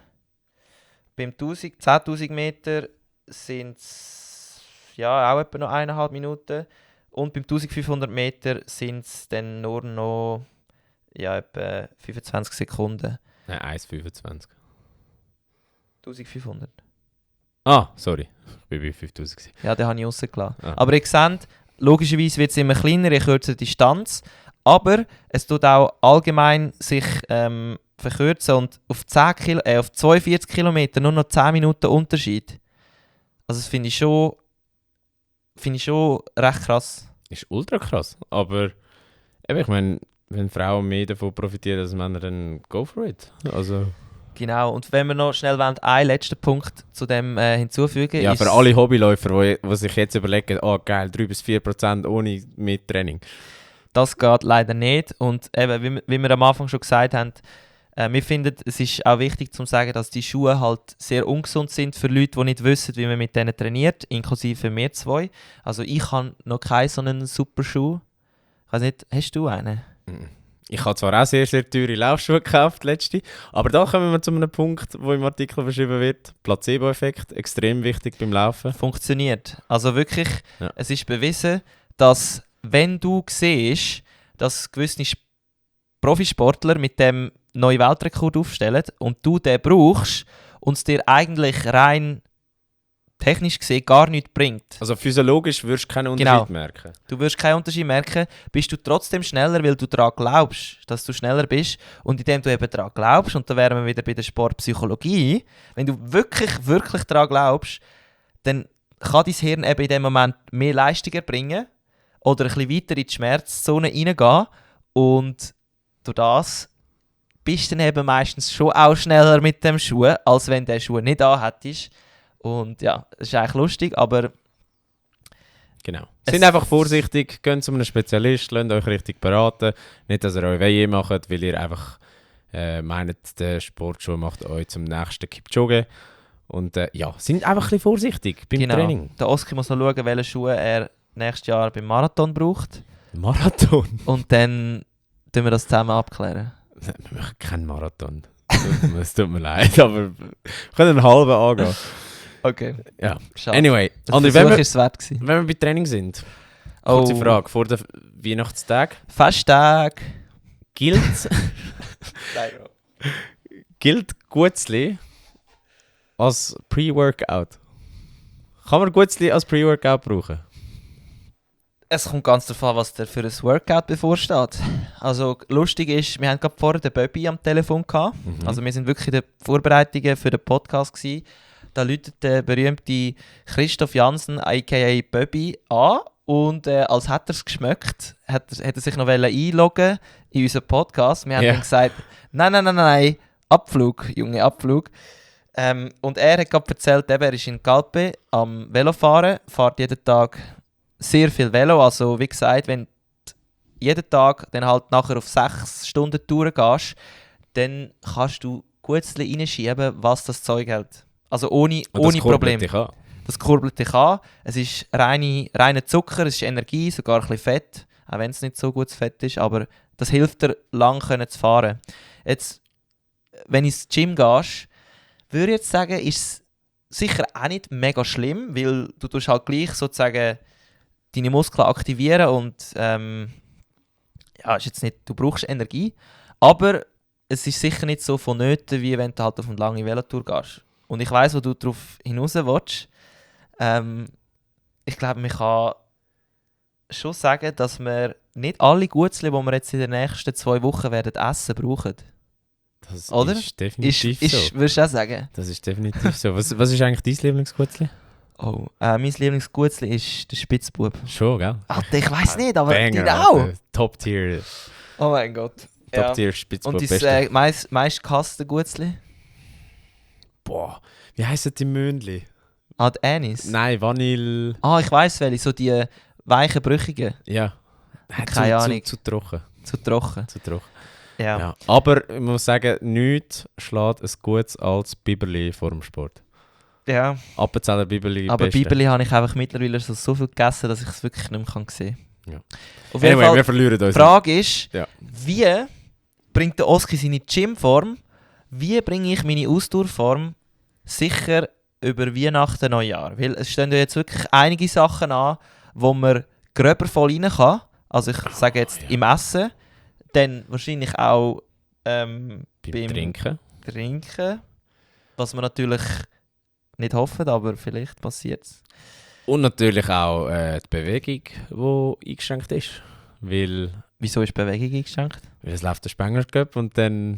Beim 10'000 Meter sind es auch etwa noch 1,5 Minuten. Und beim 1500 Meter sind es dann nur noch etwa 25 Sekunden. Nein, 1,25. 1500. Ah, sorry. Ich bin bei 5000. Ja, den habe ich rausgelassen. Ah. Aber ihr seht, logischerweise wird es immer kleiner, je kürzer die Distanz. Aber es tut auch allgemein sich verkürzen und auf 42 Kilometer nur noch 10 Minuten Unterschied. Also das finde ich schon recht krass. Ist ultra krass. Aber eben, ich meine, wenn Frauen mehr davon profitieren als Männer, dann go for it. Also... Genau, und wenn wir noch schnell einen letzten Punkt zu dem hinzufügen. Ja, für alle Hobbyläufer, die sich jetzt überlegen, geil, 3-4% ohne mehr Training. Das geht leider nicht. Und eben, wie wir am Anfang schon gesagt haben, wir finden, es ist auch wichtig zu sagen, dass die Schuhe halt sehr ungesund sind für Leute, die nicht wissen, wie man mit denen trainiert, inklusive wir zwei. Also ich habe noch keinen so einen super Schuh. Ich weiß nicht, hast du einen? Ich habe zwar auch sehr, sehr teure Laufschuhe gekauft, letzte, aber da kommen wir zu einem Punkt, wo im Artikel beschrieben wird. Placebo-Effekt, extrem wichtig beim Laufen. Funktioniert. Also wirklich, Ja. Es ist bewiesen, dass wenn du siehst, dass gewisse Profisportler mit dem neuen Weltrekord aufstellen und du den brauchst und es dir eigentlich rein technisch gesehen gar nichts bringt. Also physiologisch wirst du keinen Unterschied merken. Du wirst keinen Unterschied merken, bist du trotzdem schneller, weil du daran glaubst, dass du schneller bist. Und indem du eben daran glaubst, und da wären wir wieder bei der Sportpsychologie, wenn du wirklich, wirklich daran glaubst, dann kann dein Hirn eben in dem Moment mehr Leistung erbringen oder ein bisschen weiter in die Schmerzzone reingehen. Und durch das bist du dann eben meistens schon auch schneller mit dem Schuh, als wenn du den Schuh nicht anhättest. Und ja, es ist eigentlich lustig, aber... Genau. Seid einfach vorsichtig, geht zu einem Spezialist, lasst euch richtig beraten. Nicht, dass ihr euch weh macht, weil ihr einfach meint, der Sportschuh macht euch zum nächsten Kipchoge. Und seid einfach ein bisschen vorsichtig beim Training. Der Oskar muss noch schauen, welche Schuhe er nächstes Jahr beim Marathon braucht. Marathon? Und dann tun wir das zusammen abklären. Wir machen keinen Marathon. Es tut mir leid, aber wir können einen halben angehen. Okay. Ja. Schade. Anyway, André, Versuch ist es wert gewesen. wenn wir bei Training sind, kurze Frage, vor den Weihnachtstag, Festtag. gilt Gutzli als Pre-Workout? Kann man Gutzli als Pre-Workout brauchen? Es kommt ganz darauf an, was dir für ein Workout bevorsteht. Also lustig ist, wir haben gerade vorher den Bobby am Telefon gehabt. Also wir sind wirklich in den Vorbereitungen für den Podcast gewesen. Da läutet der berühmte Christoph Jansen, a.k.a. Bobby, an. Und als hätte er es geschmeckt, hat er sich noch einloggen in unseren Podcast. Wir haben dann gesagt, nein, Abflug, Junge, Abflug. Und er hat gerade erzählt, er ist in Calpe am Velofahren, fährt jeden Tag sehr viel Velo. Also wie gesagt, wenn du jeden Tag dann halt nachher auf 6 Stunden Touren gehst, dann kannst du gut reinschieben, was das Zeug hält. Also ohne Problem. Das kurbelt dich an. Es ist reiner Zucker, es ist Energie, sogar ein bisschen Fett, auch wenn es nicht so gutes Fett ist, aber das hilft dir, lang zu fahren. Jetzt, wenn du ins Gym gehst, würde ich jetzt sagen, ist es sicher auch nicht mega schlimm, weil du tust halt gleich sozusagen deine Muskeln aktivieren und ist jetzt nicht, du brauchst Energie, aber es ist sicher nicht so vonnöten, wie wenn du halt auf eine lange Velotour gehst. Und ich weiss, wo du darauf hinaus willst. Ich glaube, man kann schon sagen, dass wir nicht alle Gutzli, die wir jetzt in den nächsten 2 Wochen werden essen, brauchen. Das Oder? ist definitiv so. Würdest du auch sagen? Das ist definitiv so. Was ist eigentlich dein Lieblingsgutzli? Oh, mein Lieblingsgutzli ist der Spitzbub. Schon, gell? Alter, ich weiss nicht, aber Banger, genau. Alter. Top-Tier. Oh mein Gott. Top-Tier Spitzbub. Und Beste. das meist gehasste Gutzli? Boah, wie heisst die Mündli? Ah, die Anis? Nein, Vanille. Ah, ich weiss welche, so die weichen, brüchigen. Ja. Keine Ahnung. Zu trocken. Zu trocken. Zu trocken. Ja. Ja. Aber ich muss sagen, nichts schlägt ein gutes als Biberli vor dem Sport. Ja. Appenzeller Biberli. Aber beste. Biberli habe ich einfach mittlerweile so viel gegessen, dass ich es wirklich nicht mehr sehen kann. Ja. Auf jeden Anyway, Fall, wir verlieren uns. die Frage ist, Ja. wie bringt der Oski seine Gymform, wie bringe ich meine Ausdauerform sicher über Weihnachten, Neujahr? Weil es stehen ja jetzt wirklich einige Sachen an, wo man gröber voll rein kann. Also ich sage jetzt im Essen, dann wahrscheinlich auch beim Trinken. Trinken, was wir natürlich nicht hoffen, aber vielleicht passiert es. Und natürlich auch die Bewegung, die eingeschränkt ist. Weil Wieso ist Bewegung eingeschränkt? es läuft der Spengler Cup und dann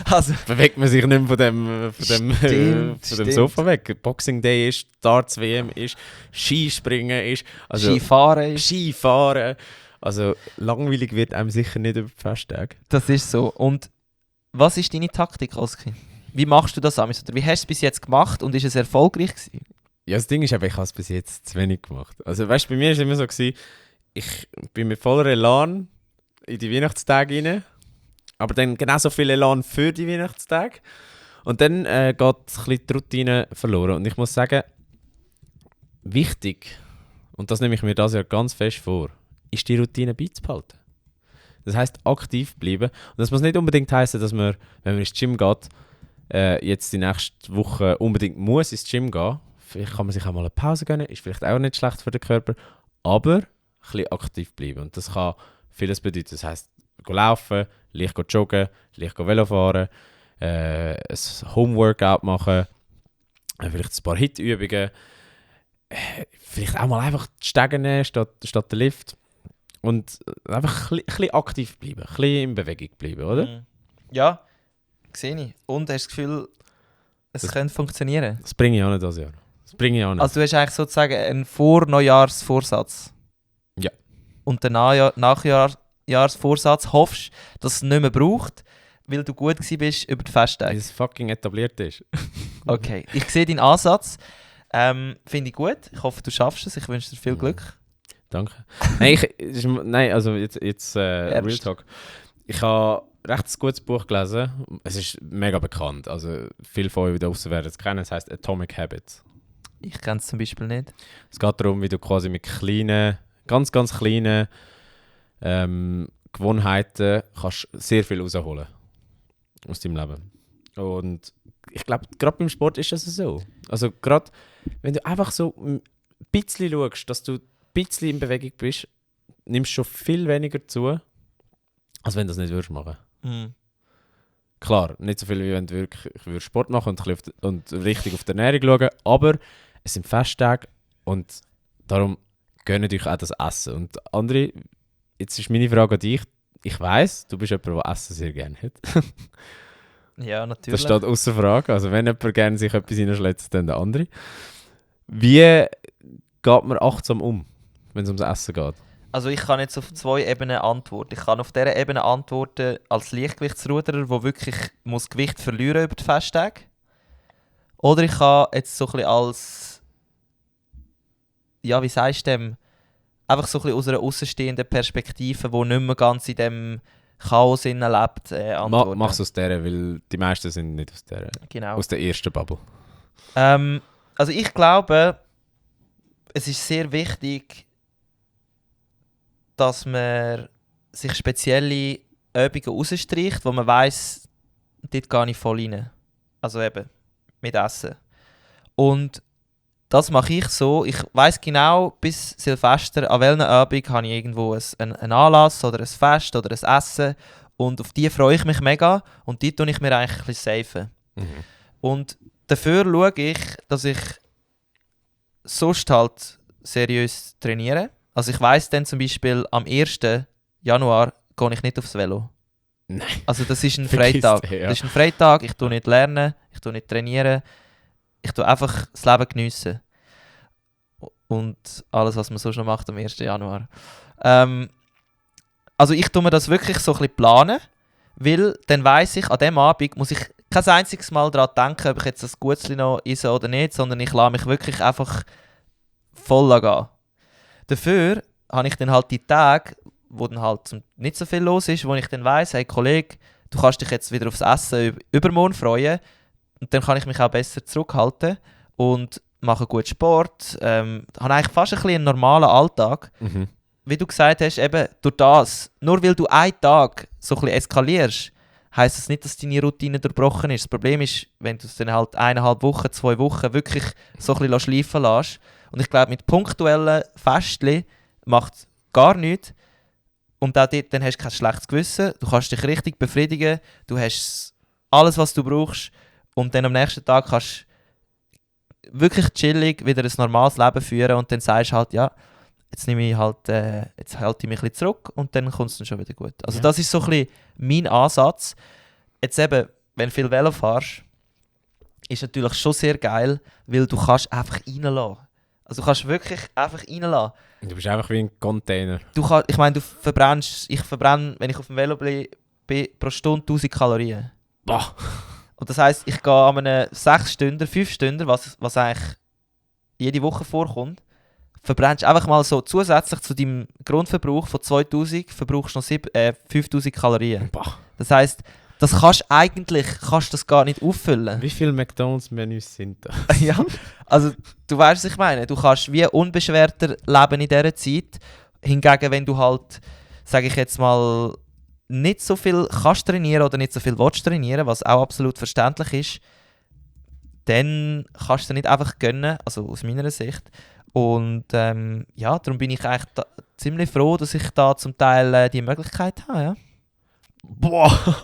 Also, bewegt man sich nicht mehr von dem Stimmt. Sofa weg. Boxing Day ist, Darts WM ist, Skispringen ist, also Skifahren ist... Skifahren. Also langweilig wird einem sicher nicht über die Festtage. Das ist so. Und was ist deine Taktik, Oski? Wie machst du das, Amis? Oder wie hast du es bis jetzt gemacht und ist es erfolgreich gewesen? Ja, das Ding ist aber, ich habe es bis jetzt zu wenig gemacht. Also weißt du, bei mir war es immer so, ich bin mit voller Elan in die Weihnachtstage rein, aber dann genauso viel Elan für die Weihnachtstage. Und dann geht ein bisschen die Routine verloren. Und ich muss sagen, wichtig, und das nehme ich mir das Jahr ganz fest vor, ist die Routine beizubehalten. Das heisst, aktiv bleiben. Und das muss nicht unbedingt heißen, dass man, wenn man ins Gym geht, jetzt die nächste Woche unbedingt muss ins Gym gehen. Vielleicht kann man sich auch mal eine Pause gönnen, ist vielleicht auch nicht schlecht für den Körper. Aber ein bisschen aktiv bleiben. Und das kann vieles bedeuten. Das heisst, laufen, leicht joggen, leicht Velo fahren, ein Homeworkout machen, vielleicht ein paar Hit-Übungen, vielleicht auch mal einfach die Stege nehmen statt der Lift. Und einfach ein bisschen aktiv bleiben, ein bisschen in Bewegung bleiben, oder? Mhm. Ja, sehe ich. Und hast du das Gefühl, es könnte funktionieren? Das bringe ich auch nicht das Jahr. Das bringe ich auch nicht. Also du hast eigentlich sozusagen einen Vorneujahrsvorsatz. Ja. Und den Nachjahrsvorsatz hoffst, dass es nicht mehr braucht, weil du gut gewesen bist über die Weil Festtage. es fucking etabliert ist. Okay, ich sehe deinen Ansatz. Finde ich gut. Ich hoffe, du schaffst es. Ich wünsche dir viel Glück. Danke. Nein, also jetzt Real Talk. Ich habe ein recht gutes Buch gelesen. Es ist mega bekannt. Also viele von euch da draussen werden es kennen. Es heisst Atomic Habits. Ich kenne es zum Beispiel nicht. Es geht darum, wie du quasi mit kleinen, ganz, ganz kleinen Gewohnheiten kannst sehr viel rausholen aus deinem Leben. Und ich glaube, gerade beim Sport ist das so. Also gerade, wenn du einfach so ein bisschen schaust, dass du ein bisschen in Bewegung bist, nimmst du schon viel weniger zu, als wenn du das nicht würdest machen. Mhm. Klar, nicht so viel, wie wenn du wirklich Sport machen und, ein bisschen und richtig auf die Ernährung schauen, aber es sind Festtage und darum gönnt euch auch das Essen. Und André, jetzt ist meine Frage an dich. Ich weiss, du bist jemand, der Essen sehr gerne hat. Ja, natürlich. Das steht außer Frage. Also wenn jemand gerne sich etwas reinschlägt, dann der andere. Wie geht man achtsam um, wenn es ums Essen geht? Also ich kann jetzt auf 2 Ebenen antworten. Ich kann auf dieser Ebene antworten als Leichtgewichtsruderer, der wirklich muss Gewicht verlieren über die Festtage. Oder ich kann jetzt so ein bisschen als, ja, wie sagst du dem, einfach so ein bisschen aus einer außenstehenden Perspektive, die nicht mehr ganz in dem Chaos lebt, antworten. Mach's aus der, weil die meisten sind nicht aus der, Genau. aus der ersten Bubble. Also ich glaube, es ist sehr wichtig, dass man sich spezielle Übungen rausstreicht, wo man weiss, dort gehe ich voll rein. Also eben, mit Essen. Und das mache ich so, ich weiss genau, bis Silvester, an welcher Abend habe ich irgendwo einen Anlass oder ein Fest oder ein Essen und auf die freue ich mich mega und die tue ich mir eigentlich ein bisschen safen. Mhm. Und dafür schaue ich, dass ich sonst halt seriös trainiere. Also ich weiss dann zum Beispiel, am 1. Januar gehe ich nicht aufs Velo. Nein. Also das ist ein Vergiss Freitag. den, ja. Das ist ein Freitag, ich tue nicht lernen, ich tue nicht trainieren, ich tue einfach das Leben geniessen. und alles, was man sonst noch macht am 1. Januar. Also ich tue mir das wirklich so ein bisschen planen, weil dann weiss ich, an diesem Abend muss ich kein einziges Mal daran denken, ob ich jetzt das Gutzli noch esse oder nicht, sondern ich lasse mich wirklich einfach voll gehen. Dafür habe ich dann halt die Tage, wo dann halt nicht so viel los ist, wo ich dann weiss, hey Kollege, du kannst dich jetzt wieder aufs Essen übermorgen freuen und dann kann ich mich auch besser zurückhalten und mache gut Sport, habe eigentlich fast ein bisschen einen normalen Alltag. Mhm. Wie du gesagt hast, eben durch das, nur weil du einen Tag so ein bisschen eskalierst, heisst das nicht, dass deine Routine durchbrochen ist. Das Problem ist, wenn du es dann halt 1,5 Wochen, 2 Wochen wirklich so ein bisschen schleifen lässt. Und ich glaube, mit punktuellen Festchen macht gar nichts. Und auch dort, dann hast du kein schlechtes Gewissen. Du kannst dich richtig befriedigen. Du hast alles, was du brauchst. Und dann am nächsten Tag kannst du wirklich chillig wieder ein normales Leben führen. Und dann sagst du halt, ja, jetzt halte ich mich ein bisschen zurück und dann kommt es dann schon wieder gut. Also das ist so ein bisschen mein Ansatz. Jetzt eben, wenn du viel Velo fährst, ist natürlich schon sehr geil, weil du kannst einfach reinlassen. Also du kannst wirklich einfach reinlassen. Du bist einfach wie ein Container. Ich meine, ich verbrenne, wenn ich auf dem Velo bin, pro Stunde 1000 Kalorien. Boah. Und das heisst, ich gehe an einem 6 Stunden, 5 Stunden, was eigentlich jede Woche vorkommt, verbrennst einfach mal so zusätzlich zu deinem Grundverbrauch von 2000 verbrauchst du noch 5000 Kalorien. Boah. Das heisst, das kannst das gar nicht auffüllen. Wie viele McDonalds-Menüs sind da? Ja, also du weißt, was ich meine. Du kannst wie unbeschwerter leben in dieser Zeit. Hingegen, wenn du halt, sage ich jetzt mal, nicht so viel kannst trainieren oder nicht so viel willst trainieren, was auch absolut verständlich ist, dann kannst du dir nicht einfach gönnen, also aus meiner Sicht. Und darum bin ich eigentlich ziemlich froh, dass ich da zum Teil die Möglichkeit habe. Ja? Boah!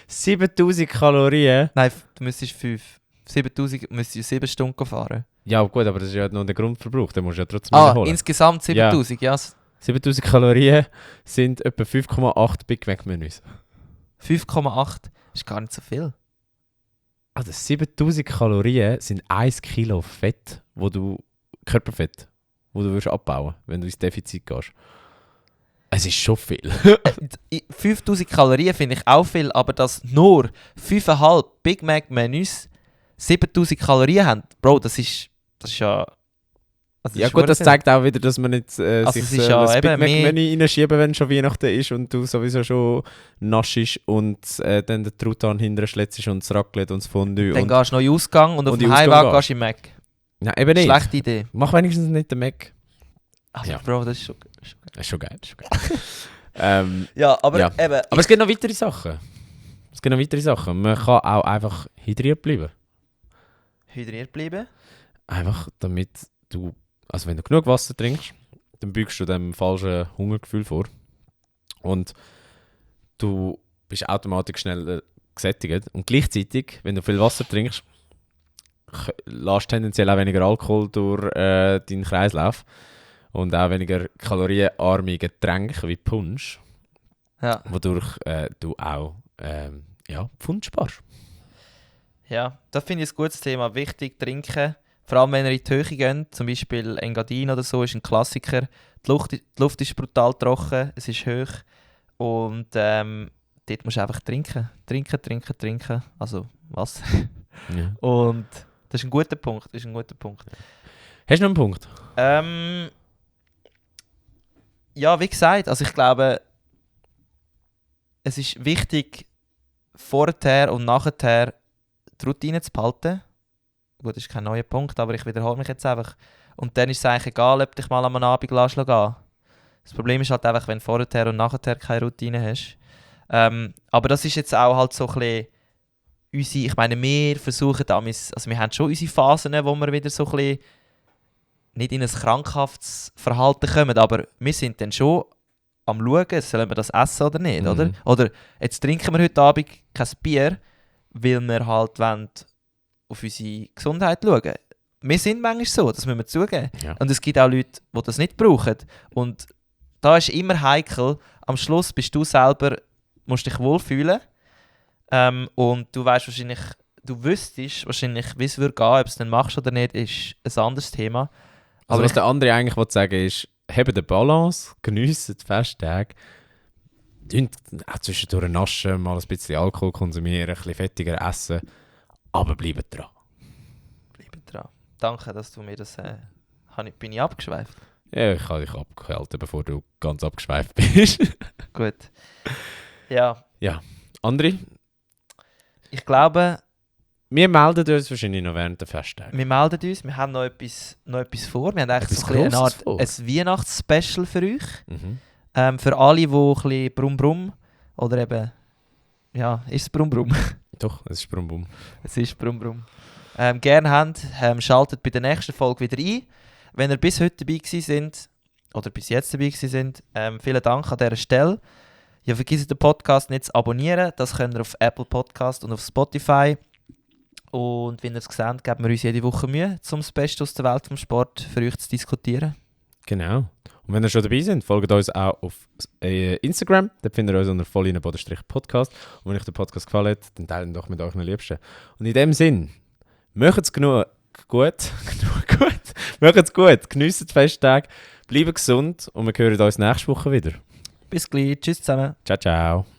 7000 Kalorien? Nein, du müsstest 5. 7000 müsstest du 7 Stunden fahren. Ja, gut, aber das ist ja noch der Grundverbrauch, den musst du ja trotzdem holen. Insgesamt 7000, ja. 7000 Kalorien sind etwa 5,8 Big Mac Menüs. 5,8 ist gar nicht so viel. Also 7000 Kalorien sind 1 Kilo Fett, Körperfett, wo du abbauen willst, wenn du ins Defizit gehst. Es ist schon viel. 5000 Kalorien finde ich auch viel, aber dass nur 5,5 Big Mac Menüs 7000 Kalorien haben, Bro, das ist ja... Also ja gut, das zeigt auch wieder, dass man nicht sich ja ein Big Mac Menü reinschieben, wenn schon Weihnachten ist und du sowieso schon naschst und dann den Truthahn hinterher schlägst und das Raclette und das Fondue. Dann gehst du noch in den Ausgang und auf und dem Heimweg gehst du in Mac. Nein, eben nicht. Schlechte Idee. Mach wenigstens nicht den Mac. Also, Ja. Bro, das ist schon geil. Das ist schon geil. Das ist schon geil. Ja, aber Ja. eben... Aber es gibt noch weitere Sachen. Man kann auch einfach hydriert bleiben. Hydriert bleiben? Einfach damit du, also wenn du genug Wasser trinkst, dann beugst du dem falschen Hungergefühl vor. Und du bist automatisch schneller gesättigt. Und gleichzeitig, wenn du viel Wasser trinkst, lässt tendenziell auch weniger Alkohol durch deinen Kreislauf. Und auch weniger kalorienarme Getränke wie Punsch. Ja. Wodurch du auch Pfund sparst. Ja, das finde ich ein gutes Thema. Wichtig, trinken. Vor allem, wenn ihr in die Höhe geht, zum Beispiel Engadin oder so, ist ein Klassiker. Die Luft ist brutal trocken, es ist hoch. Und dort musst du einfach trinken. Trinken. Also Wasser. Ja. Und das ist ein guter Punkt. Hast du noch einen Punkt? Ja, wie gesagt, also ich glaube, es ist wichtig, vorher und nachher die Routine zu behalten. Gut, das ist kein neuer Punkt, aber ich wiederhole mich jetzt einfach. Und dann ist es eigentlich egal, ob du dich mal am Abend gehen lässt. Das Problem ist halt einfach, wenn du vorher und nachher keine Routine hast. Aber das ist jetzt auch halt so ein bisschen unsere, ich meine, wir versuchen damals, also wir haben schon unsere Phasen, wo wir wieder so ein bisschen nicht in ein krankhaftes Verhalten kommen, aber wir sind dann schon am Schauen, sollen wir das essen oder nicht, oder? Oder jetzt trinken wir heute Abend kein Bier, weil wir halt auf unsere Gesundheit schauen. Wir sind manchmal so, das müssen wir zugeben. Ja. Und es gibt auch Leute, die das nicht brauchen. Und da ist immer heikel, am Schluss bist du selber, musst dich wohlfühlen. Und du weißt wahrscheinlich, du wüsstest wahrscheinlich, wie es würde gehen, ob es dann machst oder nicht, ist ein anderes Thema. Also was der andere eigentlich sagen will, ist, haben die Balance, geniessen die Festtage, auch zwischendurch naschen, mal ein bisschen Alkohol konsumieren, ein bisschen fettiger essen, aber bleiben dran. Bleiben dran. Danke, dass du mir das... bin ich abgeschweift? Ja, ich habe dich abgehalten, bevor du ganz abgeschweift bist. Gut. Ja. Ja. André? Ich glaube... Wir melden uns wahrscheinlich noch während der Festtagen. Wir melden uns, wir haben noch etwas vor. Wir haben eigentlich so eine Art ein Weihnachtsspecial für euch. Mhm. Für alle, die ein bisschen Brumm-Brumm oder eben... Ja, ist es Brumm-Brumm? Doch, es ist Brumm-Brumm. Es ist Brumm-Brumm. Gerne habt, schaltet bei der nächsten Folge wieder ein. Wenn ihr bis heute dabei gewesen sind, oder bis jetzt dabei gewesen sind, vielen Dank an dieser Stelle. Ja, vergesst den Podcast nicht zu abonnieren. Das könnt ihr auf Apple Podcast und auf Spotify. Und wenn ihr es seht, geben wir uns jede Woche Mühe, um das Beste aus der Welt vom Sport für euch zu diskutieren. Genau. Und wenn ihr schon dabei seid, folgt uns auch auf Instagram. Dort findet ihr uns unter volline_podcast. Und wenn euch der Podcast gefallen hat, dann teilt ihn doch mit euren Liebsten. Und in dem Sinn, macht es gut. Macht es gut. Geniessen die Festtage. Bleibt gesund. Und wir hören uns nächste Woche wieder. Bis gleich. Tschüss zusammen. Ciao, ciao.